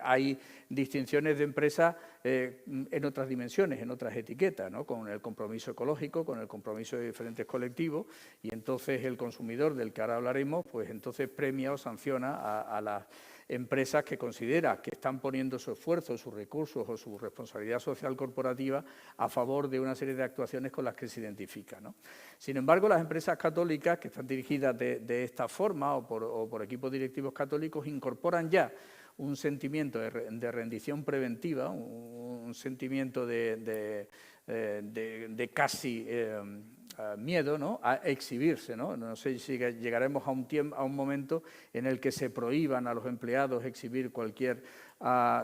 Hay distinciones de empresas en otras dimensiones, en otras etiquetas, ¿no? Con el compromiso ecológico, con el compromiso de diferentes colectivos, y entonces el consumidor, del que ahora hablaremos, pues entonces premia o sanciona a las empresas que considera que están poniendo su esfuerzo, sus recursos o su responsabilidad social corporativa a favor de una serie de actuaciones con las que se identifica, ¿no? Sin embargo, las empresas católicas que están dirigidas de esta forma o por equipos directivos católicos incorporan ya un sentimiento de rendición preventiva, un sentimiento de casi miedo, ¿no?, a exhibirse, ¿no? No sé si llegaremos a un momento en el que se prohíban a los empleados exhibir cualquier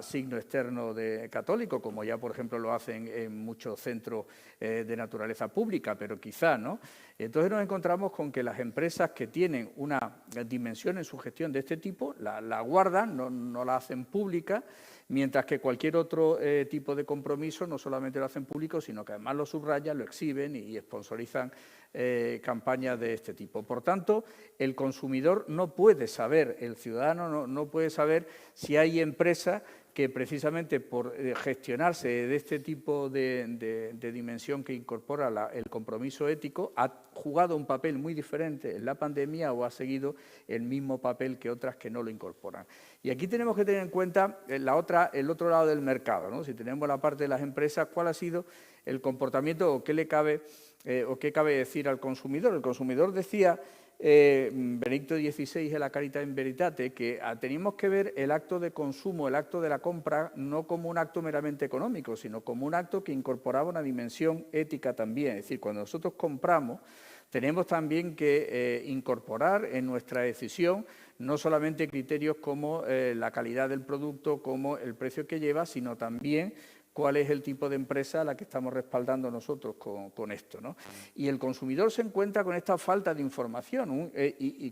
signo externo de católico, como ya, por ejemplo, lo hacen en muchos centros de naturaleza pública, pero quizá, ¿no? Entonces nos encontramos con que las empresas que tienen una dimensión en su gestión de este tipo la guardan, no la hacen pública, mientras que cualquier otro tipo de compromiso no solamente lo hacen público, sino que además lo subrayan, lo exhiben y sponsorizan campañas de este tipo. Por tanto, el consumidor no puede saber, el ciudadano no puede saber si hay empresas que precisamente por gestionarse de este tipo de dimensión que incorpora el compromiso ético, ha jugado un papel muy diferente en la pandemia o ha seguido el mismo papel que otras que no lo incorporan. Y aquí tenemos que tener en cuenta el otro lado del mercado, ¿no? Si tenemos la parte de las empresas, ¿cuál ha sido el comportamiento o qué cabe decir al consumidor? El consumidor decía, Benedicto XVI en la Caritas in Veritate, que teníamos que ver el acto de consumo, el acto de la compra, no como un acto meramente económico, sino como un acto que incorporaba una dimensión ética también. Es decir, cuando nosotros compramos, tenemos también que incorporar en nuestra decisión no solamente criterios como la calidad del producto, como el precio que lleva, sino también cuál es el tipo de empresa a la que estamos respaldando nosotros con esto, ¿no? Y el consumidor se encuentra con esta falta de información,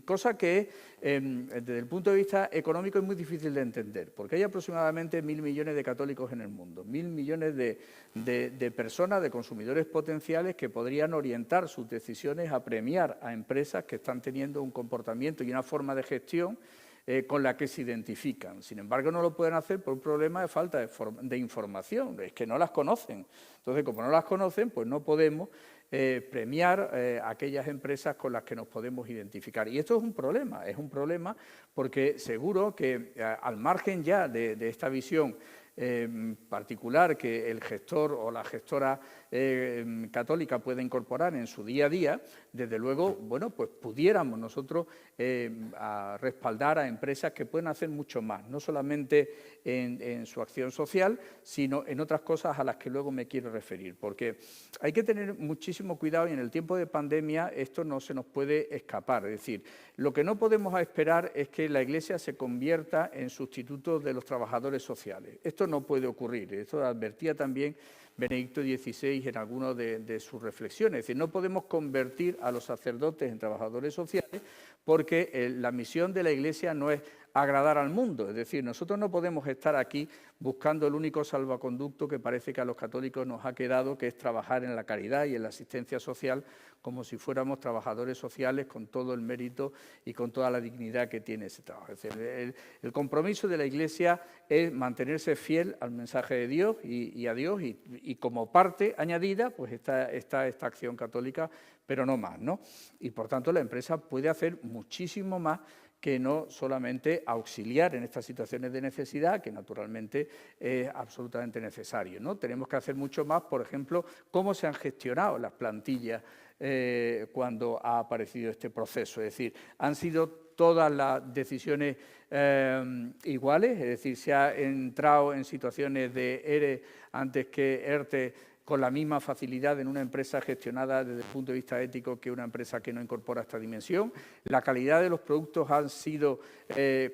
cosa que desde el punto de vista económico es muy difícil de entender, porque hay aproximadamente 1.000 millones de católicos en el mundo, 1.000 millones de personas, de consumidores potenciales que podrían orientar sus decisiones a premiar a empresas que están teniendo un comportamiento y una forma de gestión con la que se identifican. Sin embargo, no lo pueden hacer por un problema de falta de información, es que no las conocen. Entonces, como no las conocen, pues no podemos premiar aquellas empresas con las que nos podemos identificar. Y esto es un problema porque seguro que al margen ya de esta visión particular que el gestor o la gestora católica puede incorporar en su día a día, desde luego, bueno, pues pudiéramos nosotros respaldar a empresas que pueden hacer mucho más, no solamente en su acción social, sino en otras cosas a las que luego me quiero referir, porque hay que tener muchísimo cuidado y en el tiempo de pandemia esto no se nos puede escapar. Es decir, lo que no podemos esperar es que la Iglesia se convierta en sustituto de los trabajadores sociales. Esto no puede ocurrir, esto lo advertía también Benedicto XVI en algunas de sus reflexiones. Es decir, no podemos convertir a los sacerdotes en trabajadores sociales porque la misión de la Iglesia no es agradar al mundo. Es decir, nosotros no podemos estar aquí buscando el único salvoconducto que parece que a los católicos nos ha quedado, que es trabajar en la caridad y en la asistencia social como si fuéramos trabajadores sociales con todo el mérito y con toda la dignidad que tiene ese trabajo. Es decir, el compromiso de la Iglesia es mantenerse fiel al mensaje de Dios y a Dios y como parte añadida pues está esta acción católica, pero no más, ¿no? Y por tanto la empresa puede hacer muchísimo más que no solamente auxiliar en estas situaciones de necesidad, que naturalmente es absolutamente necesario, ¿no? Tenemos que hacer mucho más, por ejemplo, cómo se han gestionado las plantillas cuando ha aparecido este proceso. Es decir, han sido todas las decisiones iguales, es decir, se ha entrado en situaciones de ERE antes que ERTE con la misma facilidad en una empresa gestionada desde el punto de vista ético que una empresa que no incorpora esta dimensión. La calidad de los productos ha sido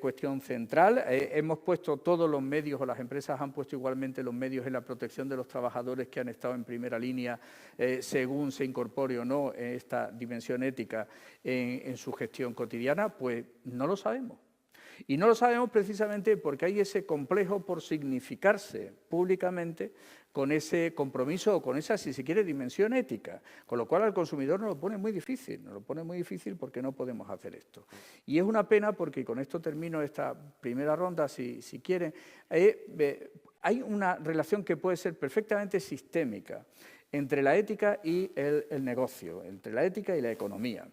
cuestión central. Hemos puesto todos los medios, o las empresas han puesto igualmente los medios en la protección de los trabajadores que han estado en primera línea según se incorpore o no esta dimensión ética en su gestión cotidiana. Pues no lo sabemos. Y no lo sabemos precisamente porque hay ese complejo por significarse públicamente con ese compromiso o con esa, si se quiere, dimensión ética, con lo cual al consumidor nos lo pone muy difícil, porque no podemos hacer esto. Y es una pena porque, con esto termino esta primera ronda, si quieren, hay una relación que puede ser perfectamente sistémica entre la ética y el negocio, entre la ética y la economía.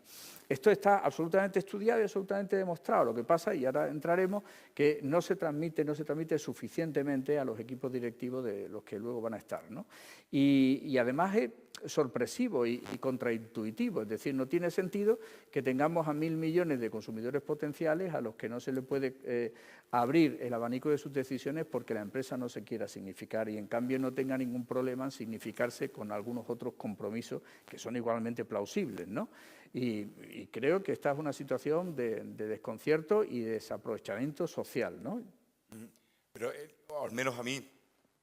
Esto está absolutamente estudiado y absolutamente demostrado. Lo que pasa, y ahora entraremos, que no se transmite suficientemente a los equipos directivos de los que luego van a estar, ¿no? Y además es sorpresivo y contraintuitivo, es decir, no tiene sentido que tengamos a 1.000 millones de consumidores potenciales a los que no se le puede abrir el abanico de sus decisiones porque la empresa no se quiera significar y en cambio no tenga ningún problema en significarse con algunos otros compromisos que son igualmente plausibles, ¿no? Y creo que esta es una situación de desconcierto y de desaprovechamiento social, ¿no? Pero al menos a mí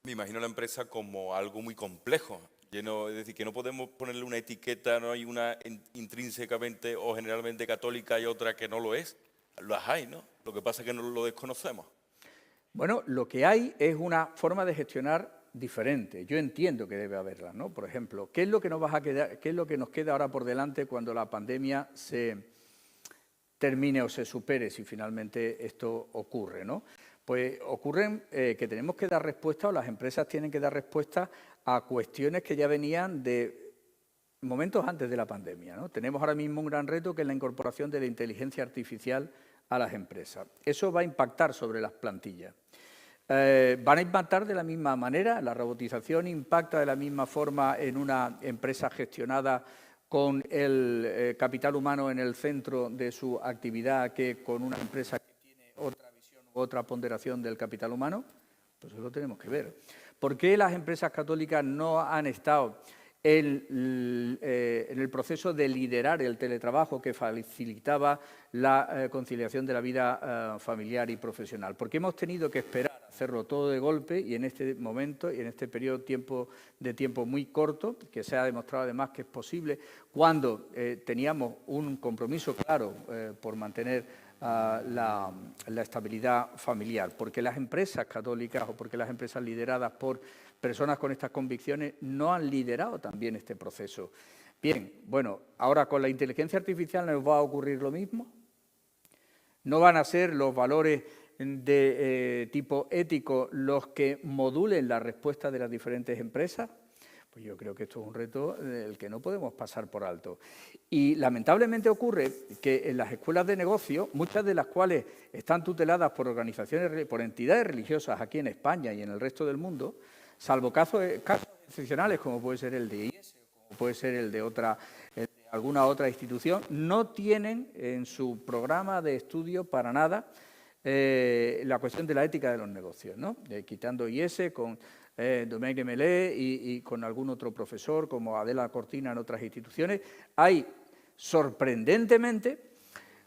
me imagino la empresa como algo muy complejo, lleno, es decir, que no podemos ponerle una etiqueta, no hay una intrínsecamente o generalmente católica y otra que no lo es. Las hay, ¿no? Lo que pasa es que no lo desconocemos. Bueno, lo que hay es una forma de gestionar diferente. Yo entiendo que debe haberla, ¿no? Por ejemplo, ¿qué es lo que nos queda ahora por delante cuando la pandemia se termine o se supere, si finalmente esto ocurre, ¿no? Pues ocurren que tenemos que dar respuesta, o las empresas tienen que dar respuesta a cuestiones que ya venían de momentos antes de la pandemia, ¿no? Tenemos ahora mismo un gran reto que es la incorporación de la inteligencia artificial a las empresas. Eso va a impactar sobre las plantillas. Van a impactar de la misma manera, la robotización impacta de la misma forma en una empresa gestionada con el capital humano en el centro de su actividad que con una empresa que tiene otra visión u otra ponderación del capital humano. Pues eso lo tenemos que ver. ¿Por qué las empresas católicas no han estado en el proceso de liderar el teletrabajo que facilitaba la conciliación de la vida familiar y profesional? Porque hemos tenido que esperar a hacerlo todo de golpe y en este momento y en este periodo de tiempo muy corto, que se ha demostrado además que es posible, cuando teníamos un compromiso claro por mantener la estabilidad familiar, porque las empresas católicas o porque las empresas lideradas por personas con estas convicciones no han liderado también este proceso. Bien, bueno, ahora con la inteligencia artificial nos va a ocurrir lo mismo. ¿No van a ser los valores de tipo ético los que modulen la respuesta de las diferentes empresas? Pues yo creo que esto es un reto del que no podemos pasar por alto. Y lamentablemente ocurre que en las escuelas de negocio, muchas de las cuales están tuteladas por organizaciones, por entidades religiosas aquí en España y en el resto del mundo, salvo casos excepcionales como puede ser el de IES o como puede ser el de alguna otra institución, no tienen en su programa de estudio para nada la cuestión de la ética de los negocios, ¿no? Quitando IES con Domènec Demélé y con algún otro profesor como Adela Cortina en otras instituciones, hay sorprendentemente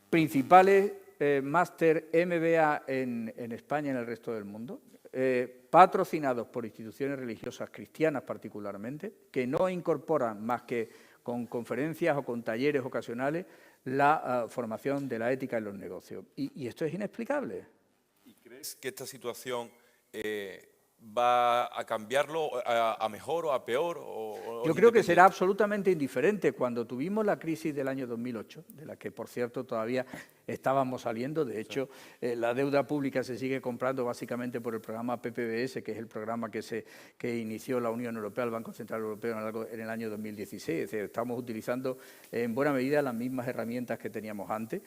principales máster MBA en España y en el resto del mundo, patrocinados por instituciones religiosas cristianas particularmente, que no incorporan más que con conferencias o con talleres ocasionales la formación de la ética en los negocios. Y esto es inexplicable. ¿Y crees que esta situación va a cambiarlo a mejor o a peor? Yo creo que será absolutamente indiferente. Cuando tuvimos la crisis del año 2008, de la que, por cierto, todavía estábamos saliendo, de hecho, la deuda pública se sigue comprando básicamente por el programa PPBS, que es el programa que inició la Unión Europea, el Banco Central Europeo, en el año 2016. Es decir, estamos utilizando en buena medida las mismas herramientas que teníamos antes.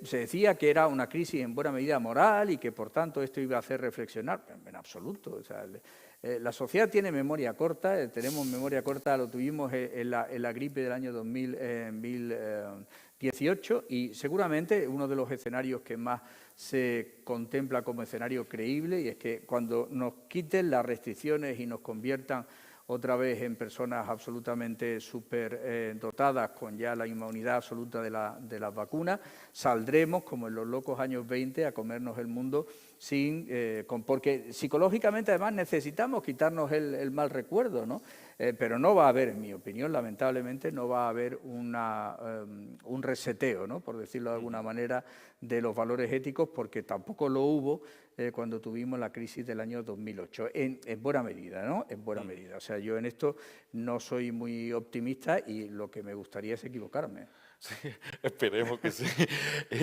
Se decía que era una crisis en buena medida moral y que, por tanto, esto iba a hacer reflexionar. En absoluto. O sea, la sociedad tiene memoria corta, tenemos memoria corta, lo tuvimos en la gripe del año 2019 18 y seguramente uno de los escenarios que más se contempla como escenario creíble, y es que cuando nos quiten las restricciones y nos conviertan otra vez en personas absolutamente superdotadas con ya la inmunidad absoluta de las vacunas, saldremos como en los locos años 20 a comernos el mundo porque psicológicamente además necesitamos quitarnos el mal recuerdo, ¿no? Pero no va a haber, en mi opinión, lamentablemente, no va a haber un reseteo, ¿no?, por decirlo de alguna manera, de los valores éticos, porque tampoco lo hubo cuando tuvimos la crisis del año 2008, en buena medida, ¿no? En buena medida. O sea, yo en esto no soy muy optimista y lo que me gustaría es equivocarme. Sí, esperemos que sí.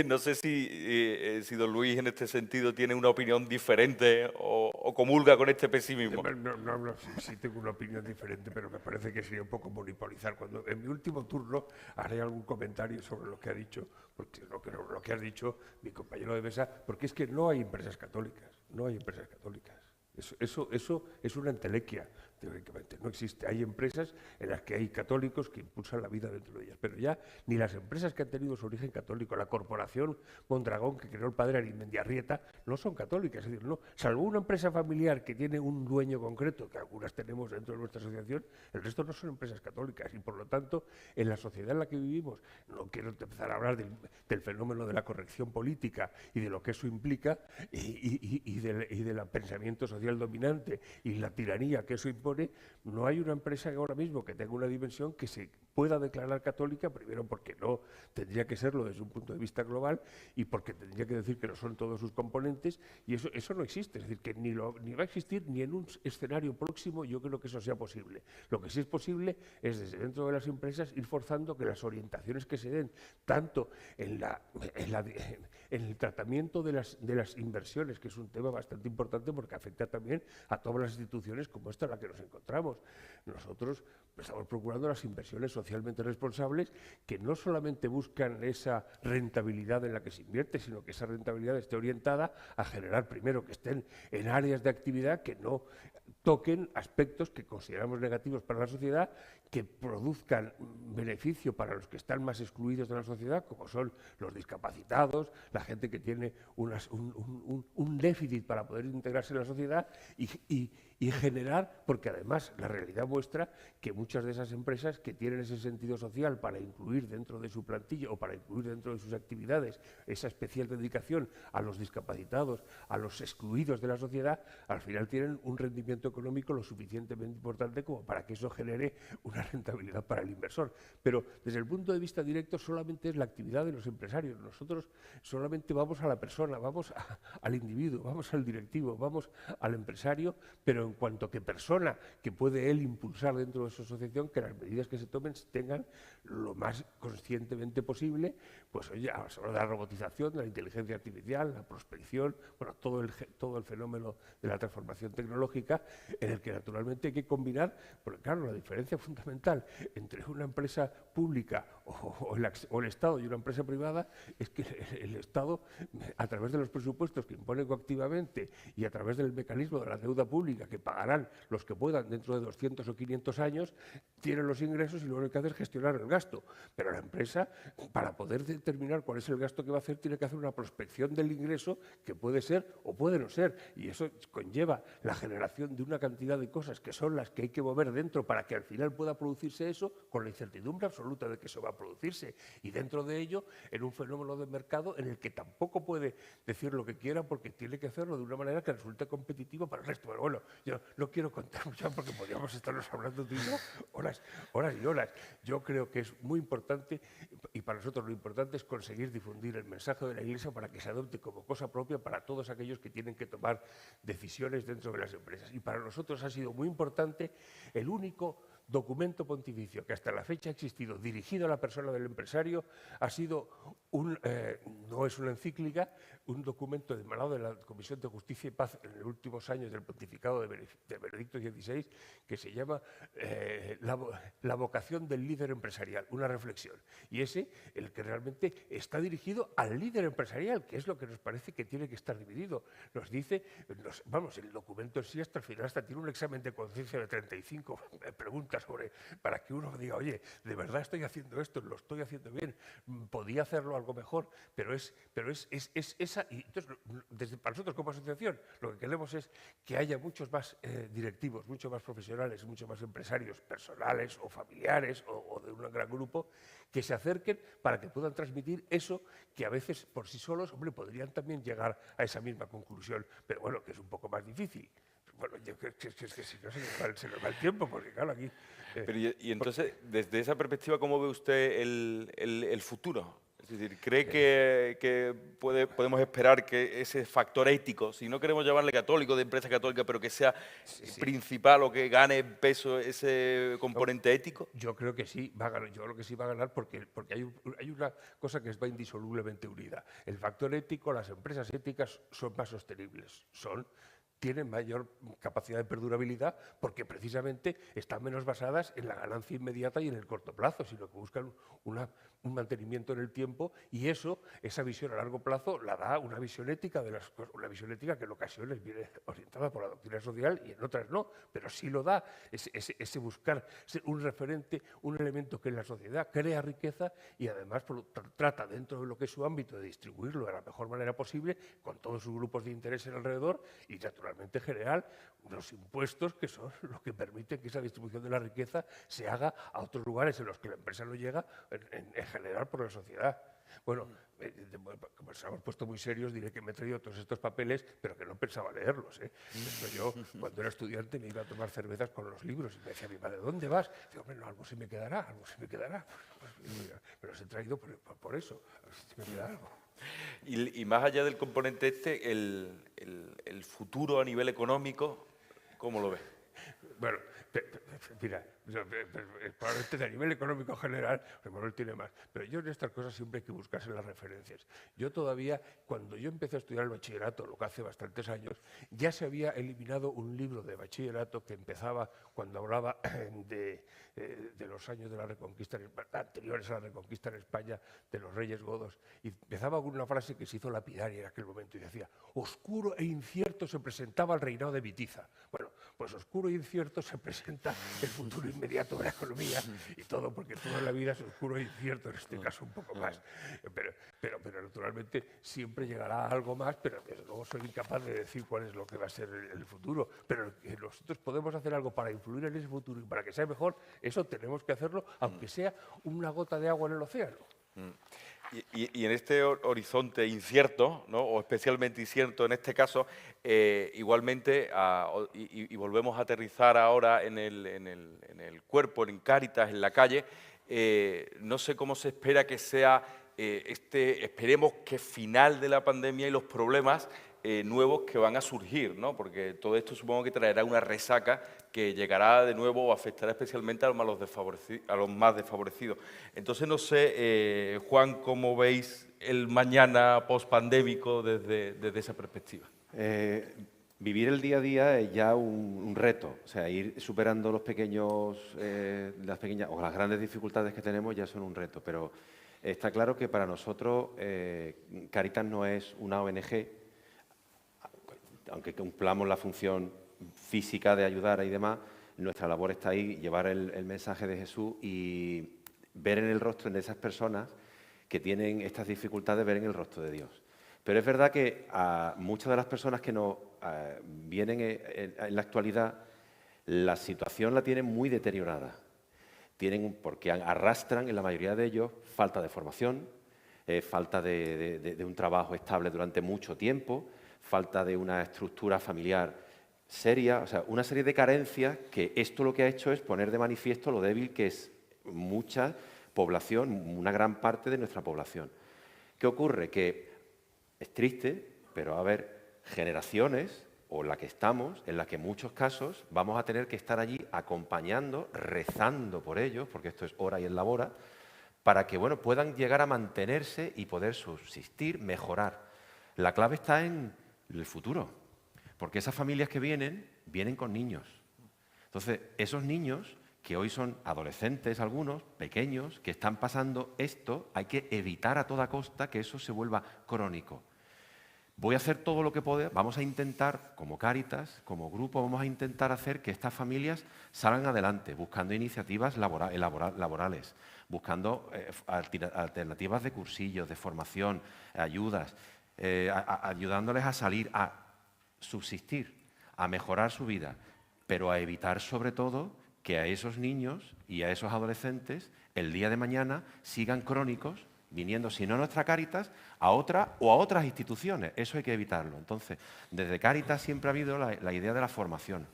No sé si don Luis en este sentido tiene una opinión diferente o comulga con este pesimismo. No, sí tengo una opinión diferente, pero me parece que sería un poco monopolizar. Cuando en mi último turno haré algún comentario sobre lo que ha dicho, porque lo que ha dicho mi compañero de mesa, porque es que no hay empresas católicas, no hay empresas católicas. Eso es una entelequia, teóricamente. No existe. Hay empresas en las que hay católicos que impulsan la vida dentro de ellas, pero ya ni las empresas que han tenido su origen católico, la corporación Mondragón que creó el padre Arizmendiarrieta, no son católicas. Es decir, no, salvo una empresa familiar que tiene un dueño concreto, que algunas tenemos dentro de nuestra asociación, el resto no son empresas católicas. Y por lo tanto, en la sociedad en la que vivimos, no quiero empezar a hablar del fenómeno de la corrección política y de lo que eso implica y del pensamiento social dominante y la tiranía que eso impone, no hay una empresa ahora mismo que tenga una dimensión que se pueda declarar católica, primero porque no tendría que serlo desde un punto de vista global y porque tendría que decir que no son todos sus componentes, y eso no existe. Es decir, que ni va a existir ni en un escenario próximo yo creo que eso sea posible. Lo que sí es posible es desde dentro de las empresas ir forzando que las orientaciones que se den, tanto en el tratamiento de las inversiones, que es un tema bastante importante porque afecta también a todas las instituciones como esta en la que nos encontramos. Nosotros estamos procurando las inversiones socialmente responsables que no solamente buscan esa rentabilidad en la que se invierte, sino que esa rentabilidad esté orientada a generar, primero, que estén en áreas de actividad que no toquen aspectos que consideramos negativos para la sociedad, que produzcan beneficio para los que están más excluidos de la sociedad, como son los discapacitados, la gente que tiene un déficit para poder integrarse en la sociedad y generar, porque además la realidad muestra que muchas de esas empresas que tienen ese sentido social para incluir dentro de su plantilla o para incluir dentro de sus actividades esa especial dedicación a los discapacitados, a los excluidos de la sociedad, al final tienen un rendimiento económico lo suficientemente importante como para que eso genere una rentabilidad para el inversor. Pero desde el punto de vista directo solamente es la actividad de los empresarios. Nosotros solamente vamos a la persona, vamos al individuo, vamos al directivo, vamos al empresario, pero en cuanto que persona que puede él impulsar dentro de su asociación, que las medidas que se tomen tengan lo más conscientemente posible, pues oye, a la robotización, de la inteligencia artificial, la prospección, bueno, todo el fenómeno de la transformación tecnológica, en el que naturalmente hay que combinar, porque claro, la diferencia fundamental entre una empresa pública o el Estado y una empresa privada es que el Estado, a través de los presupuestos que impone coactivamente y a través del mecanismo de la deuda pública que pagarán los que puedan dentro de 200 o 500 años, tienen los ingresos y lo único que hace es gestionar el gasto. Pero la empresa, para poder determinar cuál es el gasto que va a hacer, tiene que hacer una prospección del ingreso que puede ser o puede no ser. Y eso conlleva la generación de una cantidad de cosas que son las que hay que mover dentro para que al final pueda producirse eso, con la incertidumbre absoluta de que eso va a producirse. Y dentro de ello, en un fenómeno de mercado en el que tampoco puede decir lo que quiera porque tiene que hacerlo de una manera que resulte competitiva para el resto. Pero bueno, yo no quiero contar mucho porque podríamos estarnos hablando de horas y horas. Yo creo que es muy importante, y para nosotros lo importante es conseguir difundir el mensaje de la Iglesia para que se adopte como cosa propia para todos aquellos que tienen que tomar decisiones dentro de las empresas. Y para nosotros ha sido muy importante el único documento pontificio que hasta la fecha ha existido dirigido a la persona del empresario, ha sido no es una encíclica, un documento emanado de la Comisión de Justicia y Paz en los últimos años del pontificado de Benedicto XVI, que se llama la vocación del líder empresarial, una reflexión. Y ese, el que realmente está dirigido al líder empresarial, que es lo que nos parece que tiene que estar dividido. Nos dice, el documento en sí hasta el final hasta tiene un examen de conciencia de 35 preguntas para que uno diga, oye, de verdad estoy haciendo esto, lo estoy haciendo bien, podía hacerlo algo mejor, pero es esa. Y entonces, para nosotros como asociación, lo que queremos es que haya muchos más directivos, muchos más profesionales, muchos más empresarios personales o familiares o de un gran grupo que se acerquen para que puedan transmitir eso que a veces por sí solos, hombre, podrían también llegar a esa misma conclusión, pero bueno, que es un poco más difícil. Bueno, yo creo que si no se nos va el tiempo, porque claro, aquí... Pero y entonces, desde esa perspectiva, ¿cómo ve usted el futuro? Es decir, ¿cree que podemos esperar que ese factor ético, si no queremos llamarle católico, de empresa católica, pero que sea principal o que gane peso ese componente ético? Yo creo que sí va a ganar. Yo creo que sí va a ganar porque hay una cosa que va indisolublemente unida. El factor ético, las empresas éticas son más sostenibles, tienen mayor capacidad de perdurabilidad porque precisamente están menos basadas en la ganancia inmediata y en el corto plazo, sino que buscan un mantenimiento en el tiempo, y esa visión a largo plazo la da una visión ética una visión ética que en ocasiones viene orientada por la doctrina social y en otras no, pero sí lo da ese buscar ser un referente, un elemento que en la sociedad crea riqueza y además trata dentro de lo que es su ámbito de distribuirlo de la mejor manera posible con todos sus grupos de interés alrededor y naturalmente general los impuestos que son los que permiten que esa distribución de la riqueza se haga a otros lugares en los que la empresa no llega en general por la sociedad. Bueno, como nos hemos puesto muy serios, diré que me he traído todos estos papeles, pero que no pensaba leerlos. Yo, cuando era estudiante, me iba a tomar cervezas con los libros y me decía mi madre, ¿dónde vas? Digo, hombre, no, algo se me quedará, algo se me quedará. Me los he traído por eso, a ver si me queda algo. Y más allá del componente el futuro a nivel económico, ¿cómo lo ve? Bueno, mira, probablemente a nivel económico general, Manuel tiene más, pero yo en estas cosas siempre hay que buscarse las referencias. Yo todavía, cuando yo empecé a estudiar el bachillerato, lo que hace bastantes años, ya se había eliminado un libro de bachillerato que empezaba cuando hablaba de los años de la Reconquista, anteriores a la Reconquista en España, de los reyes godos, y empezaba con una frase que se hizo lapidaria en aquel momento y decía, oscuro e incierto se presentaba el reinado de Bitiza. Bueno, pues oscuro e incierto se presenta el futuro inmediato de la economía y todo, porque toda la vida es oscuro e incierto, en este caso un poco más. Pero naturalmente siempre llegará algo más, pero desde luego soy incapaz de decir cuál es lo que va a ser el futuro. Pero que nosotros podemos hacer algo para influir en ese futuro y para que sea mejor, eso tenemos que hacerlo, aunque sea una gota de agua en el océano. Y en este horizonte incierto, ¿no? O especialmente incierto en este caso, igualmente, y volvemos a aterrizar ahora en el cuerpo, en Cáritas, en la calle, no sé cómo se espera que sea esperemos que final de la pandemia y los problemas nuevos que van a surgir, ¿no? Porque todo esto supongo que traerá una resaca que llegará de nuevo o afectará especialmente a los más desfavorecidos. Entonces, no sé, Juan, ¿cómo veis el mañana post-pandémico desde esa perspectiva? Vivir el día a día es ya un reto, o sea, ir superando las pequeñas o las grandes dificultades que tenemos ya son un reto, pero está claro que para nosotros Cáritas no es una ONG, aunque cumplamos la función física de ayudar y demás, nuestra labor está ahí, llevar el mensaje de Jesús y ver en el rostro de esas personas que tienen estas dificultades, ver en el rostro de Dios. Pero es verdad que a muchas de las personas que nos vienen en la actualidad, la situación la tienen muy deteriorada. Porque arrastran, en la mayoría de ellos, falta de formación, falta de un trabajo estable durante mucho tiempo, falta de una estructura familiar seria, o sea, una serie de carencias que esto lo que ha hecho es poner de manifiesto lo débil que es mucha población, una gran parte de nuestra población. ¿Qué ocurre? Que es triste, pero va a haber generaciones, o la que estamos, en la que en muchos casos vamos a tener que estar allí acompañando, rezando por ellos, porque esto es hora y es labora, para que bueno, puedan llegar a mantenerse y poder subsistir, mejorar. La clave está en el futuro, porque esas familias que vienen con niños. Entonces, esos niños, que hoy son adolescentes algunos, pequeños, que están pasando esto, hay que evitar a toda costa que eso se vuelva crónico. voy a hacer todo lo que pueda, vamos a intentar, como Cáritas, como grupo, vamos a intentar hacer que estas familias salgan adelante, buscando iniciativas laborales, buscando alternativas de cursillos, de formación, ayudas, ayudándoles a salir, a subsistir, a mejorar su vida, pero a evitar sobre todo que a esos niños y a esos adolescentes el día de mañana sigan crónicos, viniendo, si no a nuestra Cáritas, a otra o a otras instituciones. Eso hay que evitarlo. Entonces, desde Cáritas siempre ha habido la idea de la formación,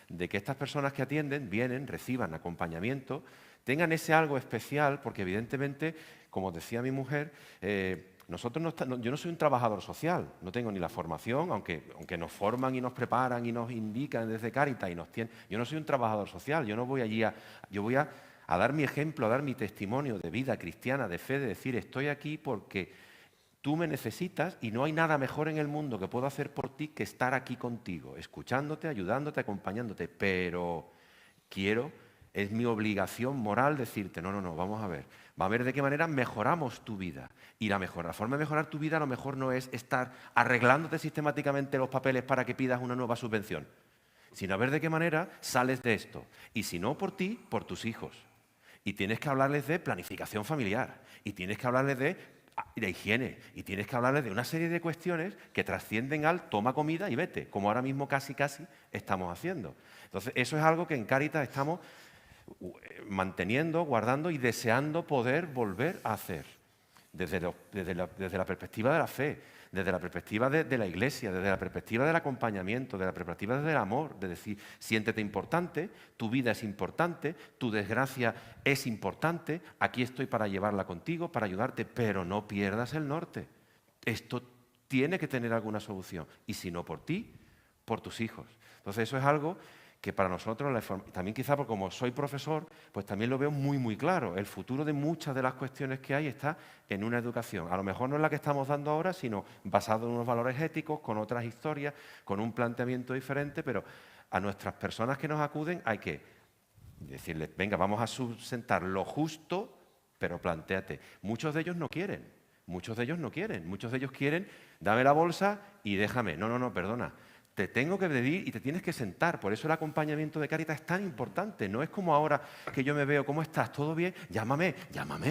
de que estas personas que atienden, vienen, reciban acompañamiento, tengan ese algo especial, porque evidentemente, como decía mi mujer, yo no soy un trabajador social, no tengo ni la formación, aunque nos forman y nos preparan y nos indican desde Cáritas y nos tienen. Yo no soy un trabajador social, yo no voy allí yo voy a dar mi ejemplo, a dar mi testimonio de vida cristiana, de fe, de decir estoy aquí porque tú me necesitas y no hay nada mejor en el mundo que puedo hacer por ti que estar aquí contigo, escuchándote, ayudándote, acompañándote, pero es mi obligación moral decirte, no, vamos a ver de qué manera mejoramos tu vida. Y la forma de mejorar tu vida a lo mejor no es estar arreglándote sistemáticamente los papeles para que pidas una nueva subvención, sino a ver de qué manera sales de esto. Y si no por ti, por tus hijos. Y tienes que hablarles de planificación familiar, y tienes que hablarles de higiene, y tienes que hablarles de una serie de cuestiones que trascienden al toma comida y vete, como ahora mismo casi estamos haciendo. Entonces, eso es algo que en Cáritas estamos manteniendo, guardando y deseando poder volver a hacer, desde la perspectiva de la fe, desde la perspectiva de la Iglesia, desde la perspectiva del acompañamiento, desde la perspectiva del amor, de decir, siéntete importante, tu vida es importante, tu desgracia es importante, aquí estoy para llevarla contigo, para ayudarte, pero no pierdas el norte. Esto tiene que tener alguna solución, y si no por ti, por tus hijos. Entonces eso es algo que para nosotros, también quizá porque como soy profesor, pues también lo veo muy, muy claro. El futuro de muchas de las cuestiones que hay está en una educación. A lo mejor no es la que estamos dando ahora, sino basado en unos valores éticos, con otras historias, con un planteamiento diferente, pero a nuestras personas que nos acuden hay que decirles, venga, vamos a sustentar lo justo, pero plantéate. Muchos de ellos no quieren, muchos de ellos quieren, dame la bolsa y déjame. No, perdona. Te tengo que pedir y te tienes que sentar. Por eso el acompañamiento de Cáritas es tan importante. No es como ahora que yo me veo, ¿cómo estás? ¿Todo bien? Llámame,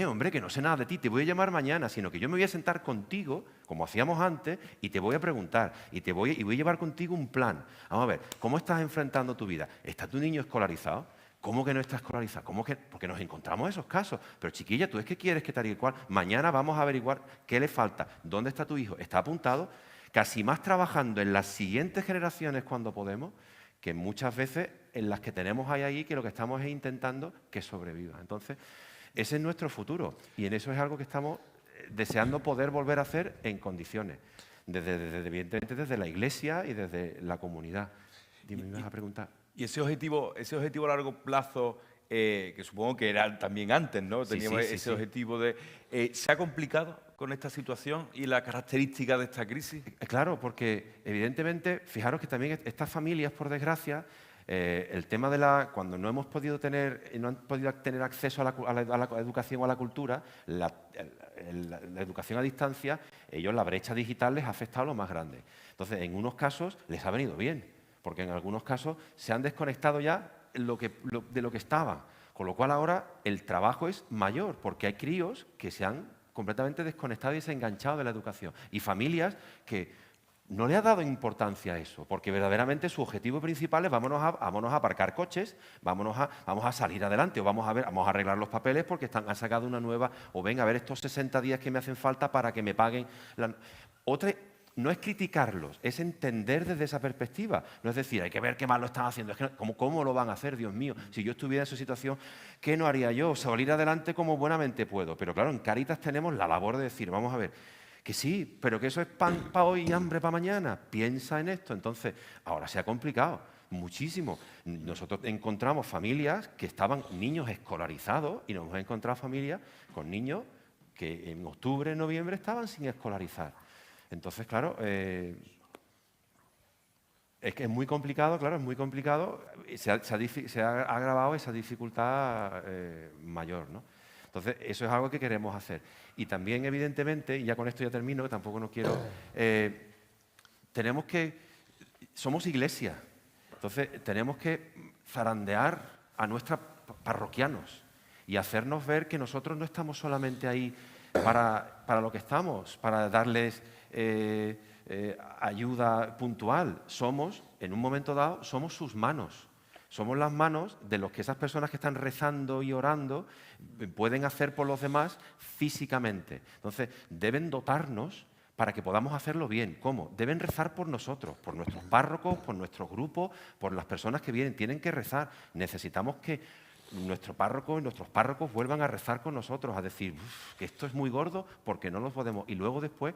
hombre, que no sé nada de ti. Te voy a llamar mañana, sino que yo me voy a sentar contigo, como hacíamos antes, y te voy a preguntar. Y voy a llevar contigo un plan. Vamos a ver, ¿cómo estás enfrentando tu vida? ¿Está tu niño escolarizado? ¿Cómo que no está escolarizado? ¿Cómo que? Porque nos encontramos esos casos. Pero chiquilla, ¿tú es que quieres que tal y cual? Mañana vamos a averiguar qué le falta. ¿Dónde está tu hijo? ¿Está apuntado? Casi más trabajando en las siguientes generaciones cuando podemos, que muchas veces en las que tenemos ahí que lo que estamos es intentando que sobreviva. Entonces, ese es nuestro futuro y en eso es algo que estamos deseando poder volver a hacer en condiciones, evidentemente desde la Iglesia y desde la comunidad. Dime, me vas a preguntar. Y ese objetivo a largo plazo, que supongo que era también antes, ¿no? Teníamos ese objetivo de... ¿Se ha complicado con esta situación y la característica de esta crisis? Claro, porque evidentemente, fijaros que también estas familias, por desgracia, el tema de cuando no hemos podido no han podido tener acceso a la educación o a la cultura, la educación a distancia, la brecha digital les ha afectado lo más grande. Entonces, en unos casos les ha venido bien, porque en algunos casos se han desconectado ya de lo que estaban. Con lo cual ahora el trabajo es mayor, porque hay críos que se han completamente desconectado y desenganchado de la educación. Y familias que no le ha dado importancia a eso, porque verdaderamente su objetivo principal es vámonos a aparcar coches, vamos a salir adelante, o vamos a arreglar los papeles porque han sacado una nueva, o venga a ver estos 60 días que me hacen falta para que me paguen. No es criticarlos, es entender desde esa perspectiva. No es decir, hay que ver qué mal lo están haciendo. Es que, ¿cómo lo van a hacer, Dios mío? Si yo estuviera en su situación, ¿qué no haría yo? Salir adelante como buenamente puedo. Pero claro, en Cáritas tenemos la labor de decir, vamos a ver, que sí, pero que eso es pan para hoy y hambre para mañana. Piensa en esto. Entonces, ahora se ha complicado muchísimo. Nosotros encontramos familias que estaban niños escolarizados y nos hemos encontrado familias con niños que en octubre, noviembre estaban sin escolarizar. Entonces, claro, es que es muy complicado, claro, es muy complicado. Se ha agravado esa dificultad mayor, ¿no? Entonces, eso es algo que queremos hacer. Y también, evidentemente, y ya con esto ya termino, que tampoco no quiero... somos iglesia, entonces tenemos que zarandear a nuestros parroquianos y hacernos ver que nosotros no estamos solamente ahí para lo que estamos, para darles ayuda puntual. Somos, en un momento dado, somos sus manos. Somos las manos de los que esas personas que están rezando y orando pueden hacer por los demás físicamente. Entonces, deben dotarnos para que podamos hacerlo bien. ¿Cómo? Deben rezar por nosotros, por nuestros párrocos, por nuestros grupos, por las personas que vienen. Tienen que rezar. Necesitamos que nuestro párroco y nuestros párrocos vuelvan a rezar con nosotros, a decir que esto es muy gordo porque no lo podemos. Y luego después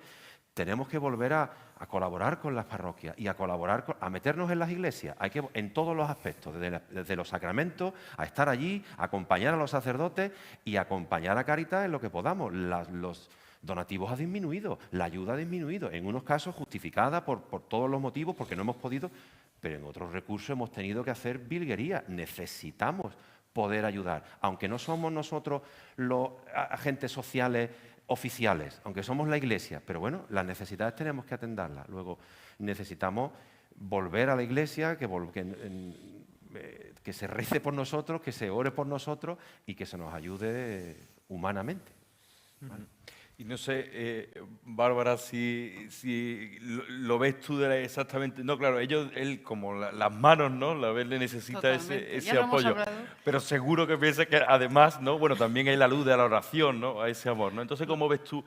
tenemos que volver a colaborar con las parroquias y a colaborar, a meternos en las iglesias. Hay que, en todos los aspectos, desde los sacramentos, a estar allí, a acompañar a los sacerdotes y a acompañar a Cáritas en lo que podamos. Los donativos han disminuido, la ayuda ha disminuido, en unos casos justificada por todos los motivos, porque no hemos podido, pero en otros recursos hemos tenido que hacer virguería. Necesitamos poder ayudar, aunque no somos nosotros los agentes sociales oficiales, aunque somos la Iglesia, pero bueno, las necesidades tenemos que atenderlas. Luego necesitamos volver a la Iglesia, que se rece por nosotros, que se ore por nosotros y que se nos ayude humanamente. ¿Vale? Y no sé, Bárbara, si lo ves tú exactamente... No, claro, él como las manos, ¿no? La vez le necesita ese apoyo. Pero seguro que piensa que además, ¿no? Bueno, también él alude a la oración, ¿no? A ese amor, ¿no? Entonces, ¿cómo ves tú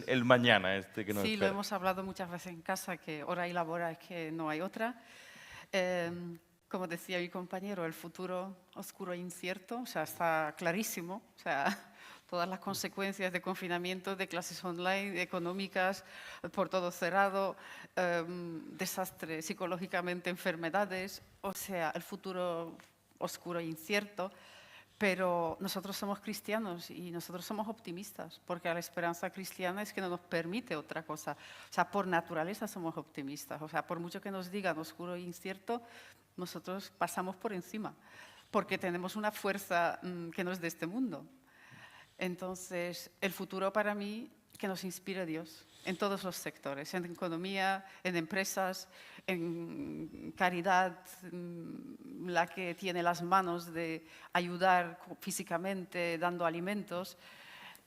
el mañana que nos Sí, espera? lo hemos hablado muchas veces en casa, que hora y labora es que no hay otra. Como decía mi compañero, el futuro oscuro e incierto, o sea, está clarísimo, o sea... Todas las consecuencias de confinamiento, de clases online, económicas, por todo cerrado, desastre psicológicamente, enfermedades, o sea, el futuro oscuro e incierto. Pero nosotros somos cristianos y nosotros somos optimistas, porque la esperanza cristiana es que no nos permite otra cosa. O sea, por naturaleza somos optimistas. O sea, por mucho que nos digan oscuro e incierto, nosotros pasamos por encima, porque tenemos una fuerza que no es de este mundo. Entonces, el futuro para mí, que nos inspire Dios en todos los sectores, en economía, en empresas, en caridad, la que tiene las manos de ayudar físicamente, dando alimentos,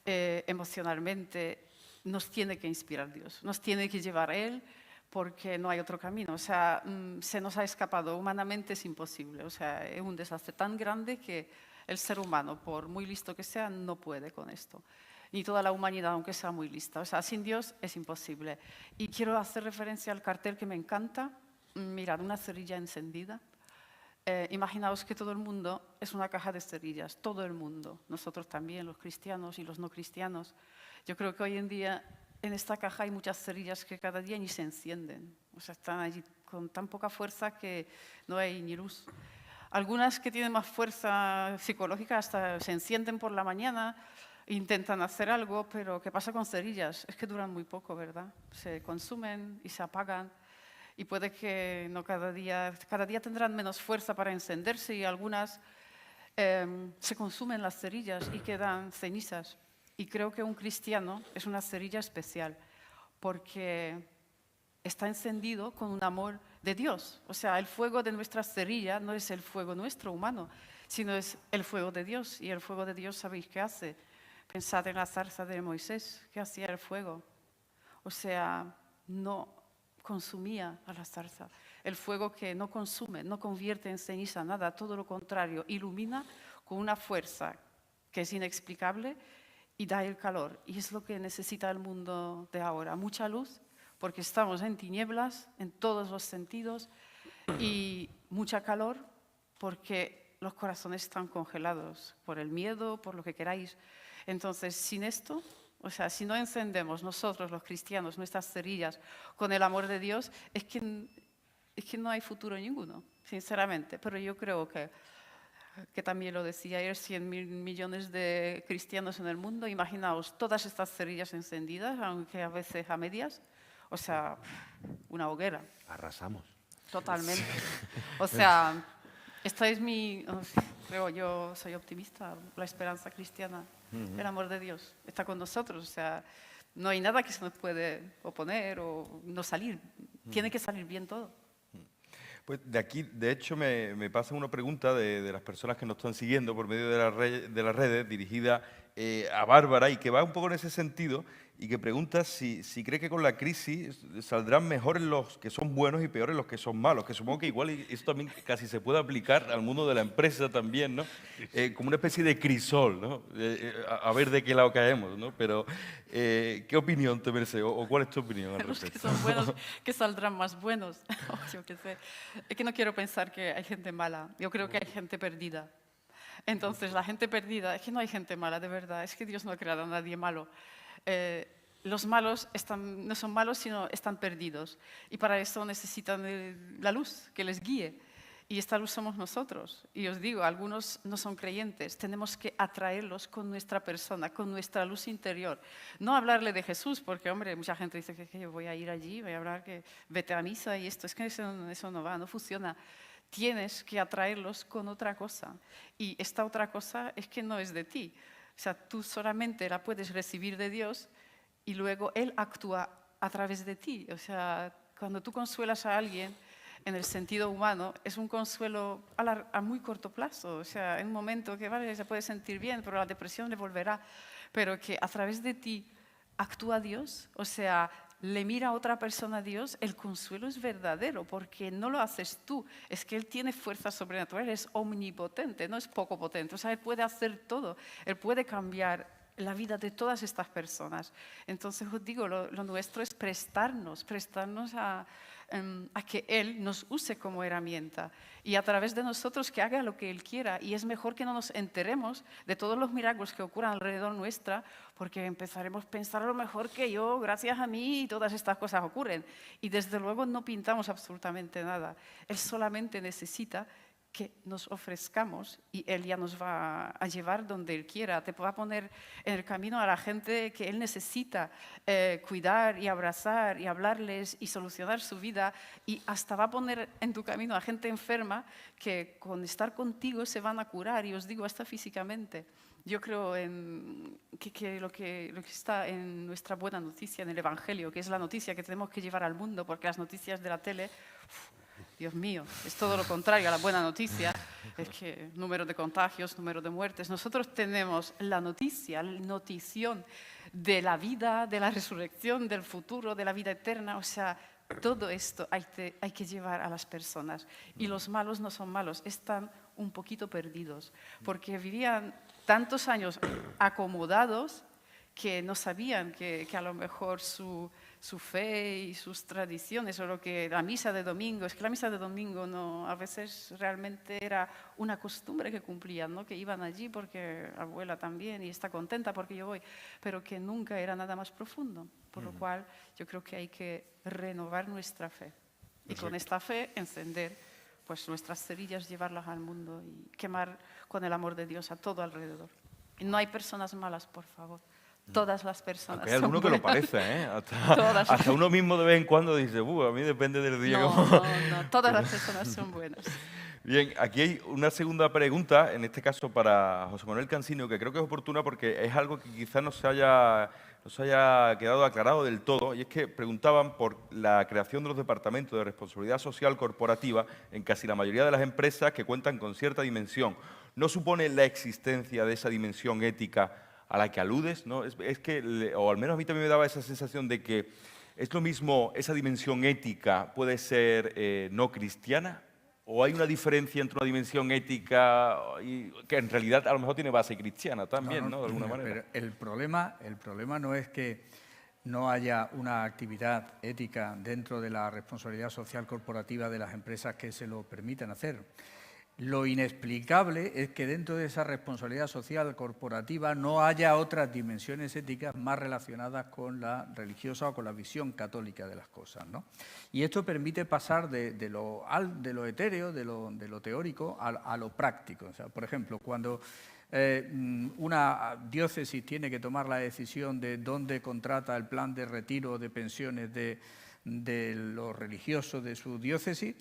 emocionalmente, nos tiene que inspirar Dios, nos tiene que llevar Él, porque no hay otro camino. O sea, se nos ha escapado, humanamente es imposible. O sea, es un desastre tan grande que el ser humano, por muy listo que sea, no puede con esto. Ni toda la humanidad, aunque sea muy lista. O sea, sin Dios es imposible. Y quiero hacer referencia al cartel que me encanta. Mirad, una cerilla encendida. Imaginaos que todo el mundo es una caja de cerillas. Todo el mundo. Nosotros también, los cristianos y los no cristianos. Yo creo que hoy en día en esta caja hay muchas cerillas que cada día ni se encienden. O sea, están allí con tan poca fuerza que no hay ni luz. Algunas que tienen más fuerza psicológica hasta se encienden por la mañana, intentan hacer algo, pero ¿qué pasa con cerillas? Es que duran muy poco, ¿verdad? Se consumen y se apagan y puede que no cada día tendrán menos fuerza para encenderse y algunas se consumen las cerillas y quedan cenizas. Y creo que un cristiano es una cerilla especial porque está encendido con un amor de Dios. O sea, el fuego de nuestra cerilla no es el fuego nuestro humano, sino es el fuego de Dios. Y el fuego de Dios, ¿sabéis qué hace? Pensad en la zarza de Moisés, ¿qué hacía el fuego? O sea, no consumía a la zarza. El fuego que no consume, no convierte en ceniza nada, todo lo contrario, ilumina con una fuerza que es inexplicable y da el calor. Y es lo que necesita el mundo de ahora, mucha luz, porque estamos en tinieblas en todos los sentidos y mucha calor porque los corazones están congelados por el miedo, por lo que queráis. Entonces, sin esto, o sea, si no encendemos nosotros los cristianos nuestras cerillas con el amor de Dios, es que no hay futuro ninguno, sinceramente. Pero yo creo que también lo decía ayer, 100.000 millones de cristianos en el mundo. Imaginaos todas estas cerillas encendidas, aunque a veces a medias. O sea, una hoguera. Arrasamos. Totalmente. O sea, esta es creo yo soy optimista, la esperanza cristiana, el amor de Dios está con nosotros. O sea, No hay nada que se nos puede oponer o no salir. Tiene que salir bien todo. Pues de aquí, de hecho, me pasa una pregunta de las personas que nos están siguiendo por medio de las redes, dirigida a Bárbara, y que va un poco en ese sentido, y que pregunta si cree que con la crisis saldrán mejores los que son buenos y peores los que son malos, que supongo que igual eso también casi se puede aplicar al mundo de la empresa también, ¿no? Como una especie de crisol, ¿no? A ver de qué lado caemos, ¿no? Pero, ¿qué opinión te merece o cuál es tu opinión al Los que respecto? son buenos, que saldrán más buenos. Yo qué sé. Es que no quiero pensar que hay gente mala. Yo creo que hay gente perdida. Entonces, la gente perdida, es que no hay gente mala, de verdad. Es que Dios no ha creado a nadie malo. Los malos no son malos, sino están perdidos. Y para eso necesitan la luz que les guíe. Y esta luz somos nosotros. Y os digo, algunos no son creyentes. Tenemos que atraerlos con nuestra persona, con nuestra luz interior. No hablarle de Jesús, porque, hombre, mucha gente dice que yo voy a ir allí, voy a hablar que vete a misa y esto. Es que eso no va, no funciona. Tienes que atraerlos con otra cosa. Y esta otra cosa es que no es de ti. O sea, tú solamente la puedes recibir de Dios y luego Él actúa a través de ti. O sea, cuando tú consuelas a alguien, en el sentido humano, es un consuelo a muy corto plazo. O sea, en un momento que vale, se puede sentir bien, pero la depresión le volverá. Pero que a través de ti actúa Dios, o sea, le mira a otra persona a Dios, el consuelo es verdadero, porque no lo haces tú, es que Él tiene fuerza sobrenatural, es omnipotente, no es poco potente, o sea, Él puede hacer todo, Él puede cambiar la vida de todas estas personas. Entonces os digo, lo nuestro es prestarnos a que Él nos use como herramienta y a través de nosotros que haga lo que Él quiera. Y es mejor que no nos enteremos de todos los milagros que ocurran alrededor nuestra, porque empezaremos a pensar a lo mejor que yo, gracias a mí, todas estas cosas ocurren. Y desde luego no pintamos absolutamente nada. Él solamente necesita que nos ofrezcamos y Él ya nos va a llevar donde Él quiera. Te va a poner en el camino a la gente que Él necesita cuidar y abrazar y hablarles y solucionar su vida, y hasta va a poner en tu camino a gente enferma que con estar contigo se van a curar, y os digo, hasta físicamente. Yo creo que lo que está en nuestra buena noticia, en el Evangelio, que es la noticia que tenemos que llevar al mundo, porque las noticias de la tele... Dios mío, es todo lo contrario a la buena noticia, es que número de contagios, número de muertes. Nosotros tenemos la noticia, la notición de la vida, de la resurrección, del futuro, de la vida eterna. O sea, todo esto hay que llevar a las personas. Y los malos no son malos, están un poquito perdidos, porque vivían tantos años acomodados que no sabían que a lo mejor su fe y sus tradiciones, o lo que la misa de domingo, es que la misa de domingo no, a veces realmente era una costumbre que cumplían, ¿no? Que iban allí porque abuela también y está contenta porque yo voy, pero que nunca era nada más profundo, por lo cual yo creo que hay que renovar nuestra fe y con esta fe encender pues nuestras cerillas, llevarlas al mundo y quemar con el amor de Dios a todo alrededor. Y no hay personas malas, por favor. Todas las personas Hay alguno son que lo buenas. parece, ¿eh? Todas. Hasta uno mismo de vez en cuando dice, a mí depende del día. No, todas las personas son buenas. Bien, aquí hay una segunda pregunta, en este caso para José Manuel Cansino, que creo que es oportuna porque es algo que quizás no se haya quedado aclarado del todo, y es que preguntaban por la creación de los departamentos de responsabilidad social corporativa en casi la mayoría de las empresas que cuentan con cierta dimensión. ¿No supone la existencia de esa dimensión ética a la que aludes, ¿no? Es que, o al menos a mí también me daba esa sensación de que es lo mismo, esa dimensión ética puede ser no cristiana, o hay una diferencia entre una dimensión ética y que en realidad a lo mejor tiene base cristiana también, ¿no? De alguna manera. Pero el problema no es que no haya una actividad ética dentro de la responsabilidad social corporativa de las empresas que se lo permitan hacer. Lo inexplicable es que dentro de esa responsabilidad social corporativa no haya otras dimensiones éticas más relacionadas con la religiosa o con la visión católica de las cosas, ¿no? Y esto permite pasar de lo etéreo, de lo teórico, a lo práctico. O sea, por ejemplo, cuando una diócesis tiene que tomar la decisión de dónde contrata el plan de retiro de pensiones de los religiosos de su diócesis,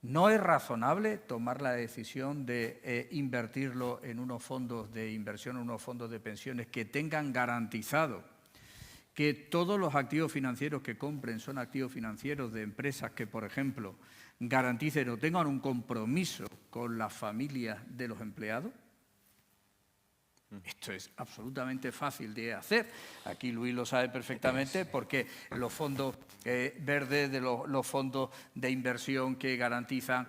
¿no es razonable tomar la decisión de invertirlo en unos fondos de inversión, en unos fondos de pensiones que tengan garantizado que todos los activos financieros que compren son activos financieros de empresas que, por ejemplo, garanticen o tengan un compromiso con las familias de los empleados? Esto es absolutamente fácil de hacer. Aquí Luis lo sabe perfectamente porque los fondos verdes, los fondos de inversión que garantizan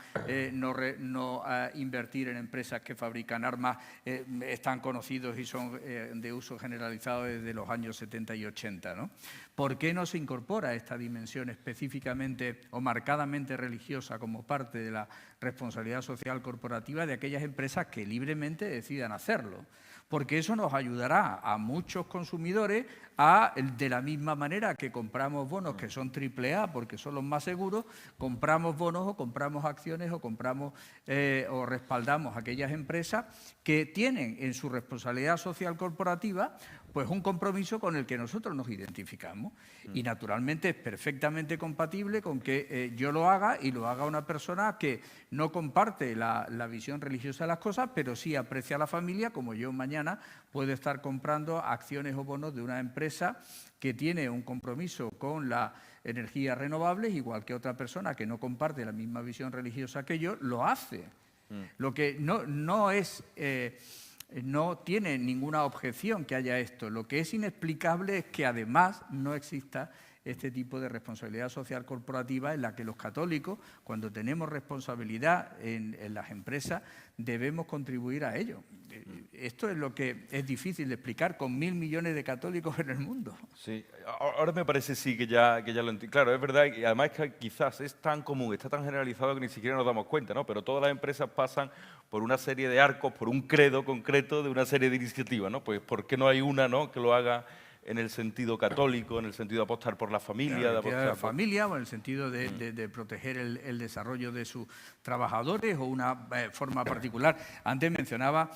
no invertir en empresas que fabrican armas están conocidos y son de uso generalizado desde los años 70 y 80, ¿no? ¿Por qué no se incorpora esta dimensión específicamente o marcadamente religiosa como parte de la responsabilidad social corporativa de aquellas empresas que libremente decidan hacerlo? Porque eso nos ayudará a muchos consumidores de la misma manera que compramos bonos que son AAA porque son los más seguros, compramos bonos o compramos acciones o compramos o respaldamos aquellas empresas que tienen en su responsabilidad social corporativa pues un compromiso con el que nosotros nos identificamos. Y naturalmente es perfectamente compatible con que yo lo haga y lo haga una persona que no comparte la visión religiosa de las cosas, pero sí aprecia a la familia, como yo mañana puedo estar comprando acciones o bonos de una empresa que tiene un compromiso con las energías renovables, igual que otra persona que no comparte la misma visión religiosa que yo, lo hace. Lo que no tiene ninguna objeción que haya esto. Lo que es inexplicable es que además no exista este tipo de responsabilidad social corporativa en la que los católicos, cuando tenemos responsabilidad en las empresas, debemos contribuir a ello. Esto es lo que es difícil de explicar con 1.000 millones de católicos en el mundo. Sí, ahora me parece sí que ya lo entiendo. Claro, es verdad, y además que quizás es tan común, está tan generalizado que ni siquiera nos damos cuenta, ¿no? Pero todas las empresas pasan por una serie de arcos, por un credo concreto de una serie de iniciativas, ¿no? Pues ¿por qué no hay una, ¿no?, que lo haga en el sentido católico, en el sentido de apostar por la familia? Claro, de apostar la por... familia, o en el sentido de proteger el desarrollo de sus trabajadores o una forma particular. Antes mencionaba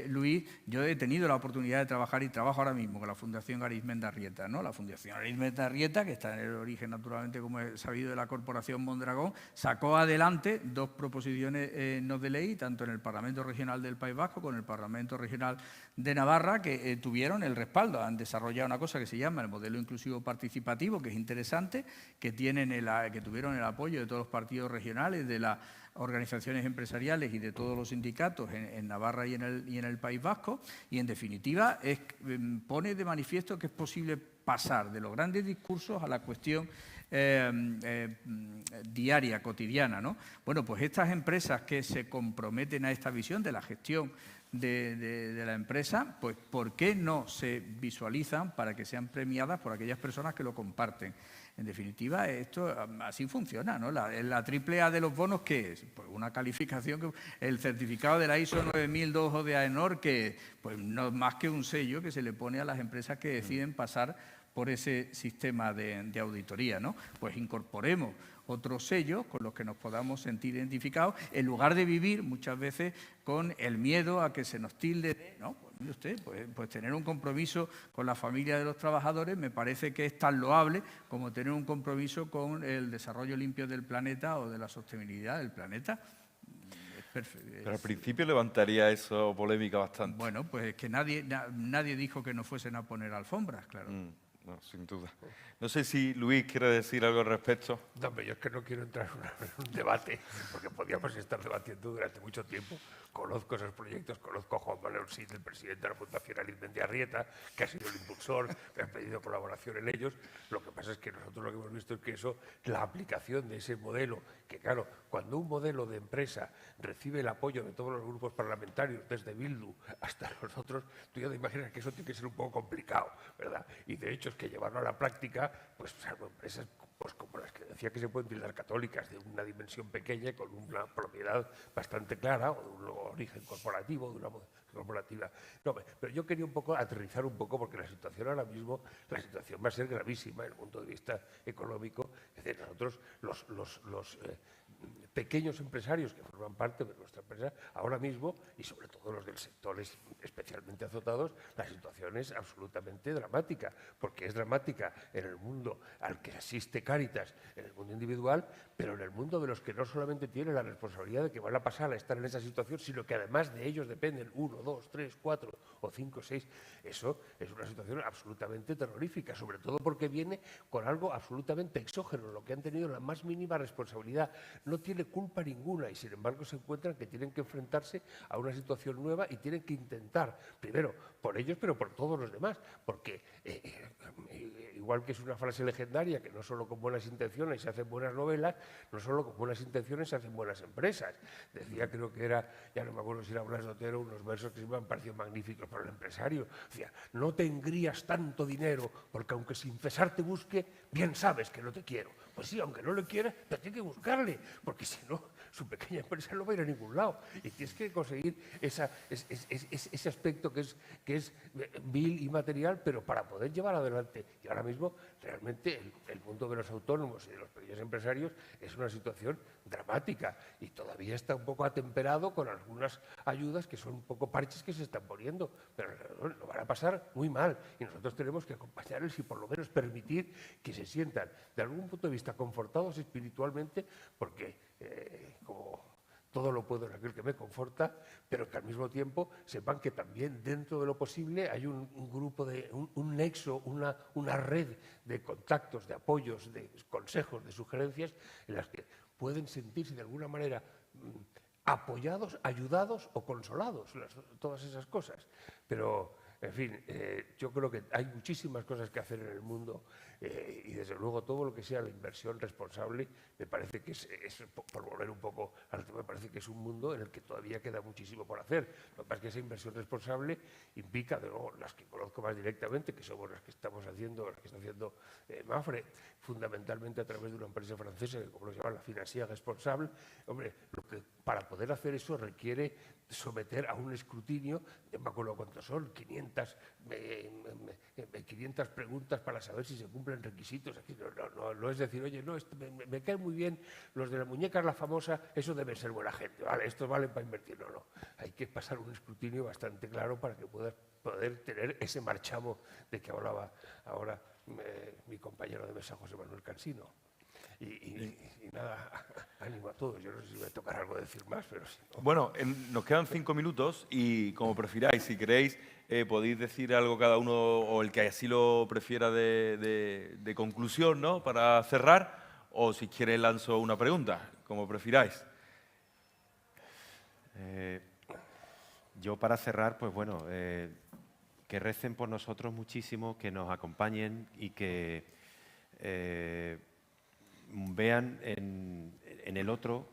Luis, yo he tenido la oportunidad de trabajar y trabajo ahora mismo con la Fundación Arizmendi Arrieta, ¿no? La Fundación Arizmendi Arrieta, que está en el origen naturalmente, como he sabido, de la Corporación Mondragón, sacó adelante 2 proposiciones no de ley, tanto en el Parlamento Regional del País Vasco como en el Parlamento Regional de Navarra, que tuvieron el respaldo, han desarrollado una cosa que se llama el modelo inclusivo participativo, que es interesante, que tuvieron el apoyo de todos los partidos regionales, de las organizaciones empresariales y de todos los sindicatos en Navarra y en el País Vasco, y en definitiva pone de manifiesto que es posible pasar de los grandes discursos a la cuestión diaria, cotidiana, ¿no? Bueno, pues estas empresas que se comprometen a esta visión de la gestión de la empresa, pues ¿por qué no se visualizan para que sean premiadas por aquellas personas que lo comparten? En definitiva, esto así funciona, ¿no? La AAA de los bonos, ¿qué es? Pues una calificación, el certificado de la ISO 9002 o de AENOR, que pues no es más que un sello que se le pone a las empresas que deciden pasar por ese sistema de auditoría, ¿no? Pues incorporemos otros sellos con los que nos podamos sentir identificados, en lugar de vivir muchas veces con el miedo a que se nos tilde de, ¿no? Pues mire usted, pues tener un compromiso con la familia de los trabajadores me parece que es tan loable como tener un compromiso con el desarrollo limpio del planeta o de la sostenibilidad del planeta. Pero al principio levantaría eso polémica bastante. Bueno, pues es que nadie dijo que no fuesen a poner alfombras, claro. No, sin duda. No sé si Luis quiere decir algo al respecto. No, pero yo es que no quiero entrar en un debate, porque podríamos estar debatiendo durante mucho tiempo. Conozco esos proyectos, conozco a Juan Manuel Cid, el presidente de la Fundación Arizmendi Arrieta, que ha sido el impulsor, me ha pedido colaboración en ellos. Lo que pasa es que nosotros lo que hemos visto es que eso, la aplicación de ese modelo, que claro, cuando un modelo de empresa recibe el apoyo de todos los grupos parlamentarios, desde Bildu hasta nosotros, tú ya te imaginas que eso tiene que ser un poco complicado, ¿verdad? Y de hecho es que llevarlo a la práctica, pues salvo empresas pues como las que decía que se pueden tildar católicas, de una dimensión pequeña, con una propiedad bastante clara, o de un origen corporativo, de una corporativa. No, pero yo quería un poco aterrizar un poco, porque la situación ahora mismo, la situación va a ser gravísima desde el punto de vista económico. Es decir, nosotros pequeños empresarios que forman parte de nuestra empresa ahora mismo, y sobre todo los del sector especialmente azotados, la situación es absolutamente dramática, porque es dramática en el mundo al que asiste Cáritas, en el mundo individual, pero en el mundo de los que no solamente tienen la responsabilidad de que van a pasar a estar en esa situación, sino que además de ellos dependen 1, 2, 3, 4 o 5, 6. Eso es una situación absolutamente terrorífica, sobre todo porque viene con algo absolutamente exógeno, lo que han tenido la más mínima responsabilidad. No tiene culpa ninguna y, sin embargo, se encuentran que tienen que enfrentarse a una situación nueva y tienen que intentar, primero, por ellos, pero por todos los demás, porque igual que es una frase legendaria, que no solo con buenas intenciones se hacen buenas novelas, no solo con buenas intenciones se hacen buenas empresas. Decía, creo que era, ya no me acuerdo si era Blas de Otero, unos versos que me han parecido magníficos para el empresario. Decía, no te engrías tanto dinero, porque aunque sin cesar te busque, bien sabes que no te quiero. Pues sí, aunque no le quieras, pero tienes que buscarle, porque si no, su pequeña empresa no va a ir a ningún lado. Y tienes que conseguir ese aspecto que es vil y material, pero para poder llevar adelante. Y ahora mismo, realmente, el mundo de los autónomos y de los pequeños empresarios es una situación dramática y todavía está un poco atemperado con algunas ayudas que son un poco parches que se están poniendo, pero lo van a pasar muy mal y nosotros tenemos que acompañarles y por lo menos permitir que se sientan de algún punto de vista confortados espiritualmente, porque como todo lo puedo en aquel que me conforta, pero que al mismo tiempo sepan que también dentro de lo posible hay un grupo, un nexo, una red de contactos, de apoyos, de consejos, de sugerencias en las que pueden sentirse de alguna manera apoyados, ayudados o consolados, todas esas cosas. Pero, en fin, yo creo que hay muchísimas cosas que hacer en el mundo y, desde luego, todo lo que sea la inversión responsable, me parece que es por volver un poco al tema, me parece que es un mundo en el que todavía queda muchísimo por hacer. Lo que pasa es que esa inversión responsable implica, de nuevo, las que conozco más directamente, que somos las que estamos haciendo, las que está haciendo Mapfre, fundamentalmente a través de una empresa francesa que, como lo llaman, la Financière Responsable. Hombre, para poder hacer eso requiere someter a un escrutinio, no me acuerdo cuántos son, 500 preguntas para saber si se cumplen requisitos. Aquí no es decir, oye, no, me caen muy bien los de la muñeca, la famosa, eso debe ser buena gente, vale, estos valen para invertir. No, hay que pasar un escrutinio bastante claro para que puedas poder tener ese marchamo de que hablaba ahora mi compañero de mesa, José Manuel Cansino. Y nada, ánimo a todos. Yo no sé si voy a tocar algo de decir más, pero sí. ¿No? Bueno, nos quedan 5 minutos y, como prefiráis, si queréis, podéis decir algo cada uno o el que así lo prefiera de conclusión, ¿no?, para cerrar, o si quieres lanzo una pregunta, como prefiráis. Yo, para cerrar, pues bueno, que recen por nosotros muchísimo, que nos acompañen y que vean en el otro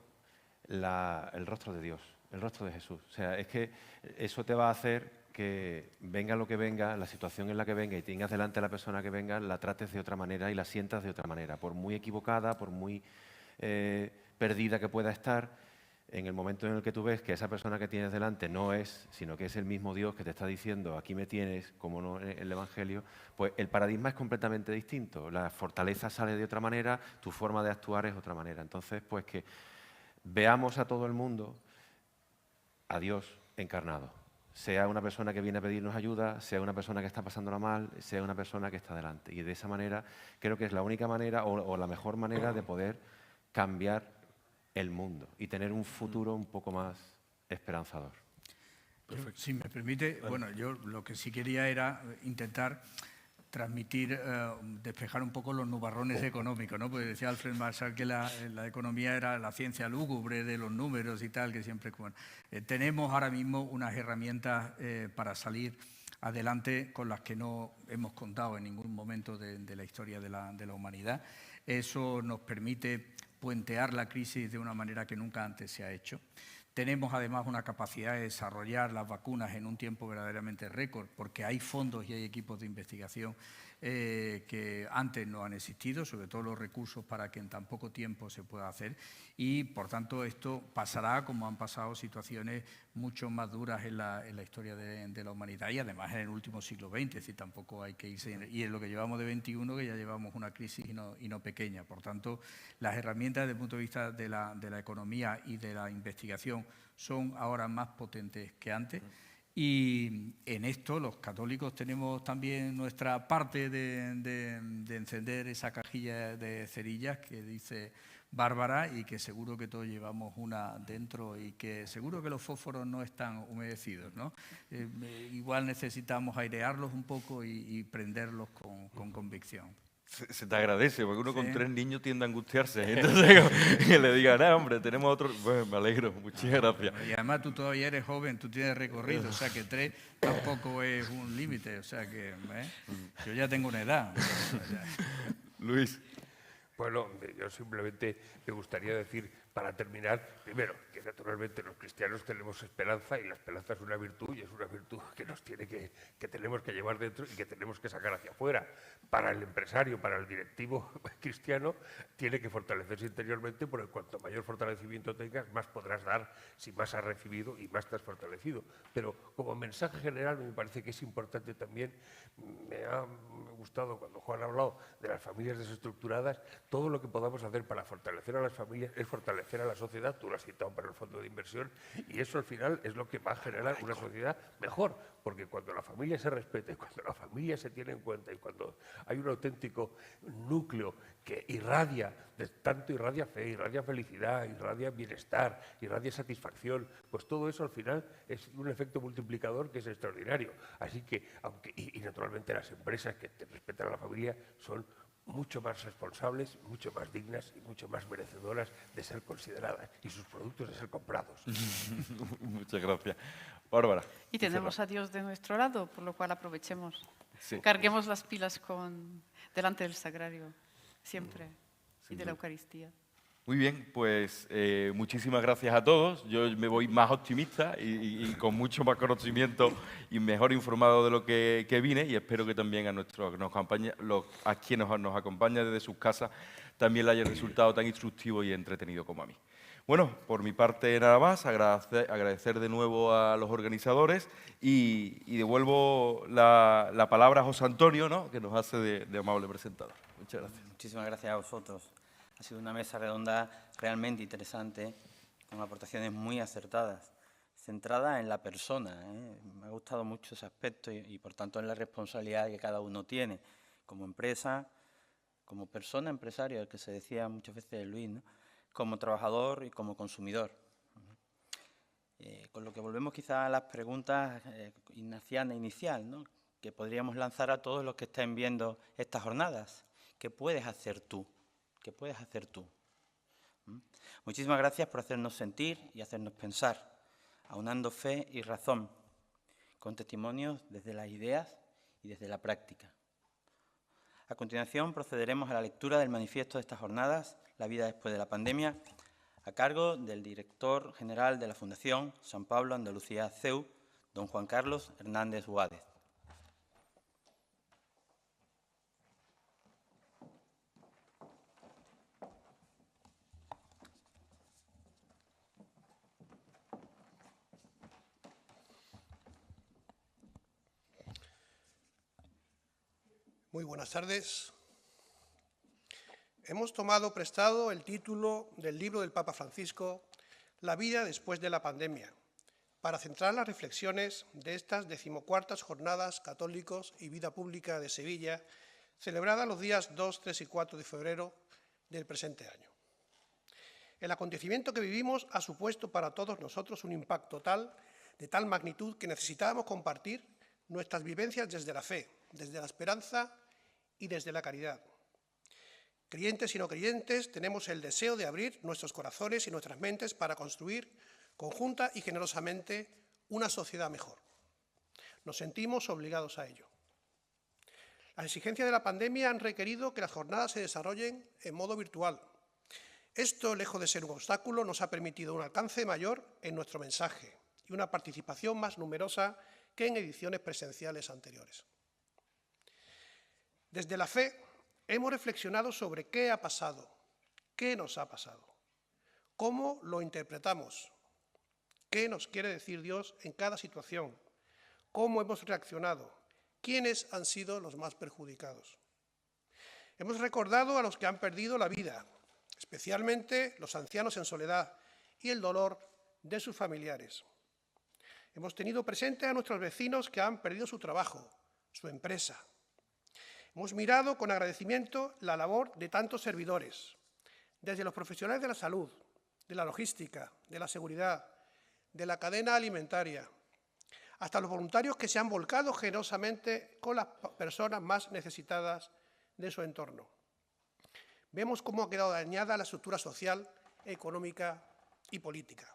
el rostro de Dios, el rostro de Jesús. O sea, es que eso te va a hacer que venga lo que venga, la situación en la que venga, y tengas delante a la persona que venga, la trates de otra manera y la sientas de otra manera. Por muy equivocada, por muy perdida que pueda estar, en el momento en el que tú ves que esa persona que tienes delante no es, sino que es el mismo Dios que te está diciendo, aquí me tienes, como no en el Evangelio, pues el paradigma es completamente distinto. La fortaleza sale de otra manera, tu forma de actuar es otra manera. Entonces, pues que veamos a todo el mundo, a Dios encarnado. Sea una persona que viene a pedirnos ayuda, sea una persona que está pasándola mal, sea una persona que está delante. Y de esa manera creo que es la única manera o la mejor manera de poder cambiar el mundo y tener un futuro un poco más esperanzador. Perfecto. Si me permite, bueno, yo lo que sí quería era intentar transmitir, despejar un poco los nubarrones económicos, ¿no? Porque decía Alfred Marshall que la economía era la ciencia lúgubre de los números y tal, que siempre... Bueno, tenemos ahora mismo unas herramientas para salir adelante con las que no hemos contado en ningún momento de la historia de la humanidad. Eso nos permite puentear la crisis de una manera que nunca antes se ha hecho. Tenemos además una capacidad de desarrollar las vacunas en un tiempo verdaderamente récord, porque hay fondos y hay equipos de investigación que antes no han existido, sobre todo los recursos para que en tan poco tiempo se pueda hacer, y por tanto esto pasará como han pasado situaciones mucho más duras en la historia de la humanidad y además en el último siglo XX, es decir, tampoco hay que irse, y en lo que llevamos de 21, que ya llevamos una crisis y no pequeña. Por tanto, las herramientas desde el punto de vista de la economía y de la investigación son ahora más potentes que antes. Y en esto los católicos tenemos también nuestra parte de encender esa cajilla de cerillas que dice Bárbara, y que seguro que todos llevamos una dentro y que seguro que los fósforos no están humedecidos, ¿no? Igual necesitamos airearlos un poco y prenderlos con convicción. Se te agradece, porque uno con Sí. 3 niños tiende a angustiarse. Entonces, que le digan, hombre, tenemos otro... Pues me alegro, muchas gracias. Y además tú todavía eres joven, tú tienes recorrido, o sea que 3 tampoco es un límite, o sea que yo ya tengo una edad. Luis. Bueno, yo simplemente me gustaría decir, para terminar, primero, que naturalmente los cristianos tenemos esperanza, y la esperanza es una virtud, y es una virtud que nos tiene que tenemos que llevar dentro y que tenemos que sacar hacia afuera. Para el empresario, para el directivo cristiano, tiene que fortalecerse interiormente, porque cuanto mayor fortalecimiento tengas, más podrás dar si más has recibido y más te has fortalecido. Pero como mensaje general me parece que es importante también, me ha gustado cuando Juan ha hablado de las familias desestructuradas, todo lo que podamos hacer para fortalecer a las familias es fortalecer a la sociedad. Tú lo has citado para el fondo de inversión, y eso al final es lo que va a generar una sociedad mejor, porque cuando la familia se respete, cuando la familia se tiene en cuenta y cuando hay un auténtico núcleo que irradia, tanto irradia fe, irradia felicidad, irradia bienestar, irradia satisfacción, pues todo eso al final es un efecto multiplicador que es extraordinario. Así que, y naturalmente las empresas que respetan a la familia son mucho más responsables, mucho más dignas y mucho más merecedoras de ser consideradas y sus productos de ser comprados. Muchas gracias. Bárbara. Y tenemos a Dios de nuestro lado, por lo cual aprovechemos. Sí. Carguemos las pilas delante del sagrario, siempre, y de la Eucaristía. Muy bien, pues muchísimas gracias a todos. Yo me voy más optimista y con mucho más conocimiento y mejor informado de lo que vine, y espero que también a quienes nos acompañan desde sus casas también le haya resultado tan instructivo y entretenido como a mí. Bueno, por mi parte nada más, agradecer de nuevo a los organizadores y devuelvo la palabra a José Antonio, ¿no?, que nos hace de amable presentador. Muchas gracias. Muchísimas gracias a vosotros. Ha sido una mesa redonda realmente interesante, con aportaciones muy acertadas, centrada en la persona, ¿eh? Me ha gustado mucho ese aspecto y, por tanto, en la responsabilidad que cada uno tiene, como empresa, como persona empresaria, el que se decía muchas veces Luis, ¿no?, como trabajador y como consumidor. Con lo que volvemos quizá a las preguntas ignacianas inicial, ¿no?, que podríamos lanzar a todos los que estén viendo estas jornadas. ¿Qué puedes hacer tú? ¿Qué puedes hacer tú? Muchísimas gracias por hacernos sentir y hacernos pensar, aunando fe y razón, con testimonios desde las ideas y desde la práctica. A continuación procederemos a la lectura del manifiesto de estas jornadas, La vida después de la pandemia, a cargo del director general de la Fundación San Pablo Andalucía CEU, don Juan Carlos Hernández Guádez. Muy buenas tardes. Hemos tomado prestado el título del libro del Papa Francisco, La vida después de la pandemia, para centrar las reflexiones de estas 14º Jornadas Católicos y Vida Pública de Sevilla, celebradas los días 2, 3 y 4 de febrero del presente año. El acontecimiento que vivimos ha supuesto para todos nosotros un impacto de tal magnitud que necesitábamos compartir nuestras vivencias desde la fe, desde la esperanza y desde la caridad. Creyentes y no creyentes, tenemos el deseo de abrir nuestros corazones y nuestras mentes para construir conjunta y generosamente una sociedad mejor. Nos sentimos obligados a ello. Las exigencias de la pandemia han requerido que las jornadas se desarrollen en modo virtual. Esto, lejos de ser un obstáculo, nos ha permitido un alcance mayor en nuestro mensaje y una participación más numerosa que en ediciones presenciales anteriores. Desde la fe hemos reflexionado sobre qué ha pasado, qué nos ha pasado, cómo lo interpretamos, ¿Qué nos quiere decir Dios en cada situación? ¿Cómo hemos reaccionado? ¿Quiénes han sido los más perjudicados? Hemos recordado a los que han perdido la vida, especialmente los ancianos en soledad y el dolor de sus familiares. Hemos tenido presente a nuestros vecinos que han perdido su trabajo, su empresa. Hemos mirado con agradecimiento la labor de tantos servidores, desde los profesionales de la salud, de la logística, de la seguridad, de la cadena alimentaria, hasta los voluntarios que se han volcado generosamente con las personas más necesitadas de su entorno. Vemos cómo ha quedado dañada la estructura social, económica y política.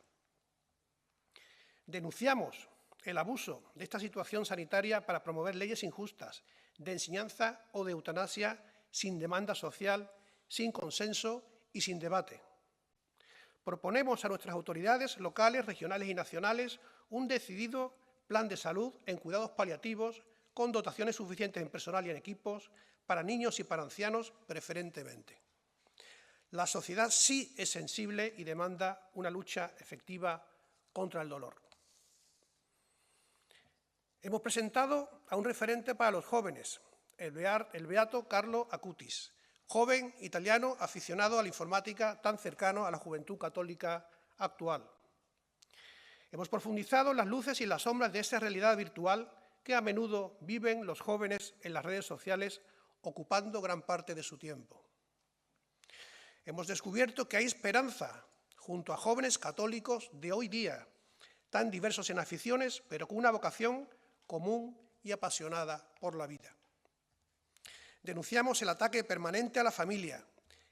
Denunciamos el abuso de esta situación sanitaria para promover leyes injustas, de enseñanza o de eutanasia sin demanda social, sin consenso y sin debate. Proponemos a nuestras autoridades locales, regionales y nacionales un decidido plan de salud en cuidados paliativos con dotaciones suficientes en personal y en equipos para niños y para ancianos preferentemente. La sociedad sí es sensible y demanda una lucha efectiva contra el dolor. Hemos presentado a un referente para los jóvenes, el beato Carlo Acutis, joven italiano aficionado a la informática tan cercano a la juventud católica actual. Hemos profundizado en las luces y las sombras de esa realidad virtual que a menudo viven los jóvenes en las redes sociales, ocupando gran parte de su tiempo. Hemos descubierto que hay esperanza junto a jóvenes católicos de hoy día, tan diversos en aficiones, pero con una vocación común y apasionada por la vida. Denunciamos el ataque permanente a la familia,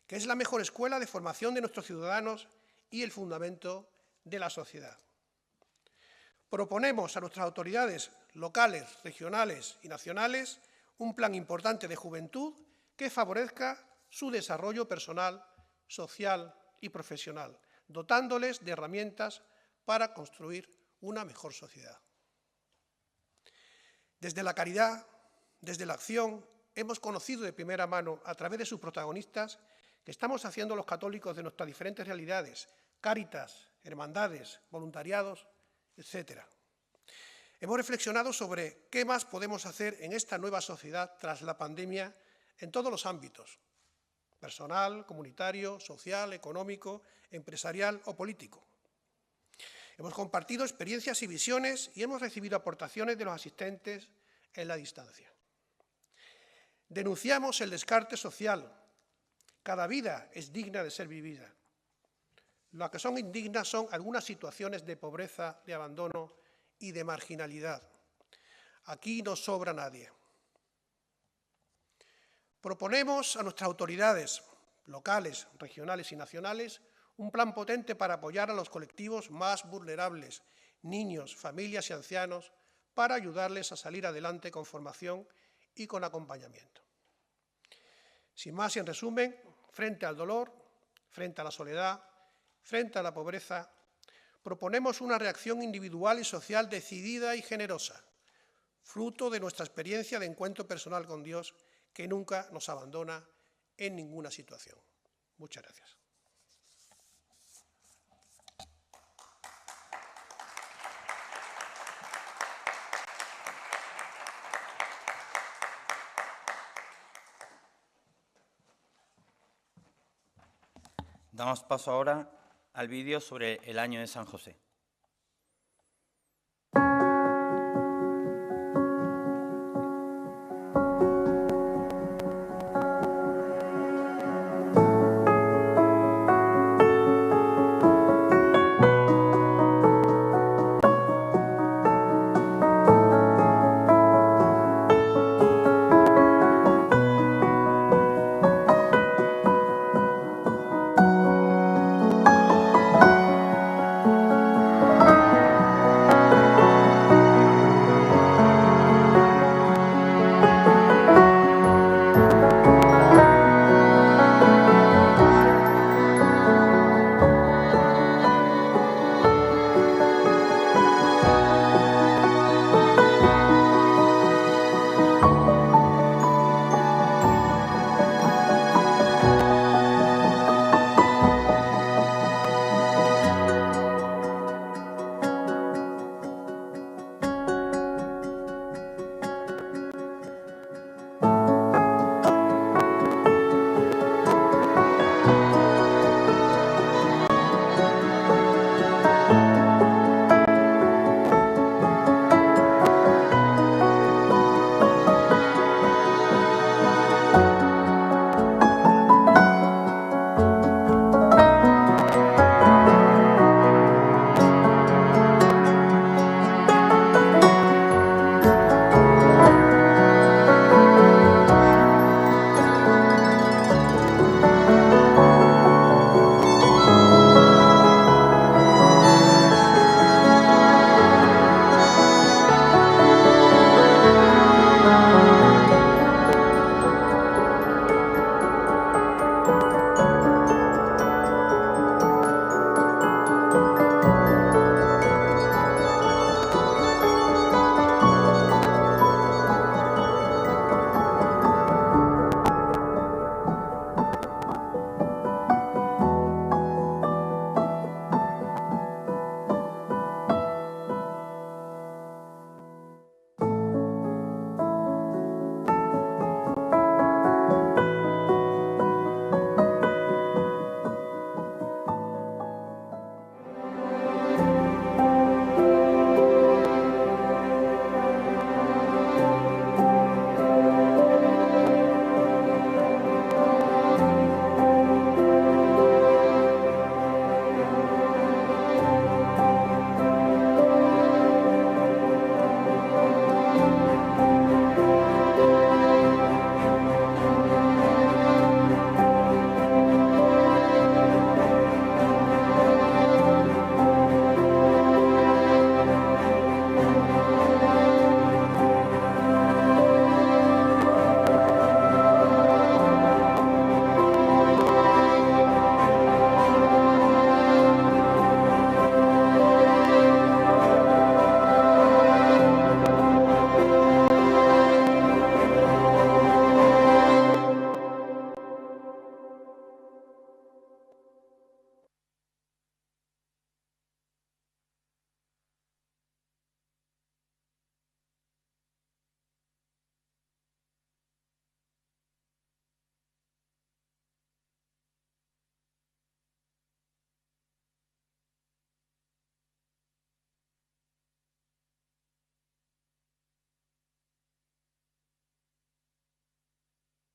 que es la mejor escuela de formación de nuestros ciudadanos y el fundamento de la sociedad. Proponemos a nuestras autoridades locales, regionales y nacionales un plan importante de juventud que favorezca su desarrollo personal, social y profesional, dotándoles de herramientas para construir una mejor sociedad. Desde la caridad, desde la acción, hemos conocido de primera mano, a través de sus protagonistas, que estamos haciendo los católicos de nuestras diferentes realidades, cáritas, hermandades, voluntariados, etc. Hemos reflexionado sobre qué más podemos hacer en esta nueva sociedad tras la pandemia en todos los ámbitos, personal, comunitario, social, económico, empresarial o político. Hemos compartido experiencias y visiones y hemos recibido aportaciones de los asistentes en la distancia. Denunciamos el descarte social. Cada vida es digna de ser vivida. Lo que son indignas son algunas situaciones de pobreza, de abandono y de marginalidad. Aquí no sobra nadie. Proponemos a nuestras autoridades locales, regionales y nacionales un plan potente para apoyar a los colectivos más vulnerables, niños, familias y ancianos, para ayudarles a salir adelante con formación y con acompañamiento. Sin más y en resumen, frente al dolor, frente a la soledad, frente a la pobreza, proponemos una reacción individual y social decidida y generosa, fruto de nuestra experiencia de encuentro personal con Dios, que nunca nos abandona en ninguna situación. Muchas gracias. Damos paso ahora al vídeo sobre el año de San José.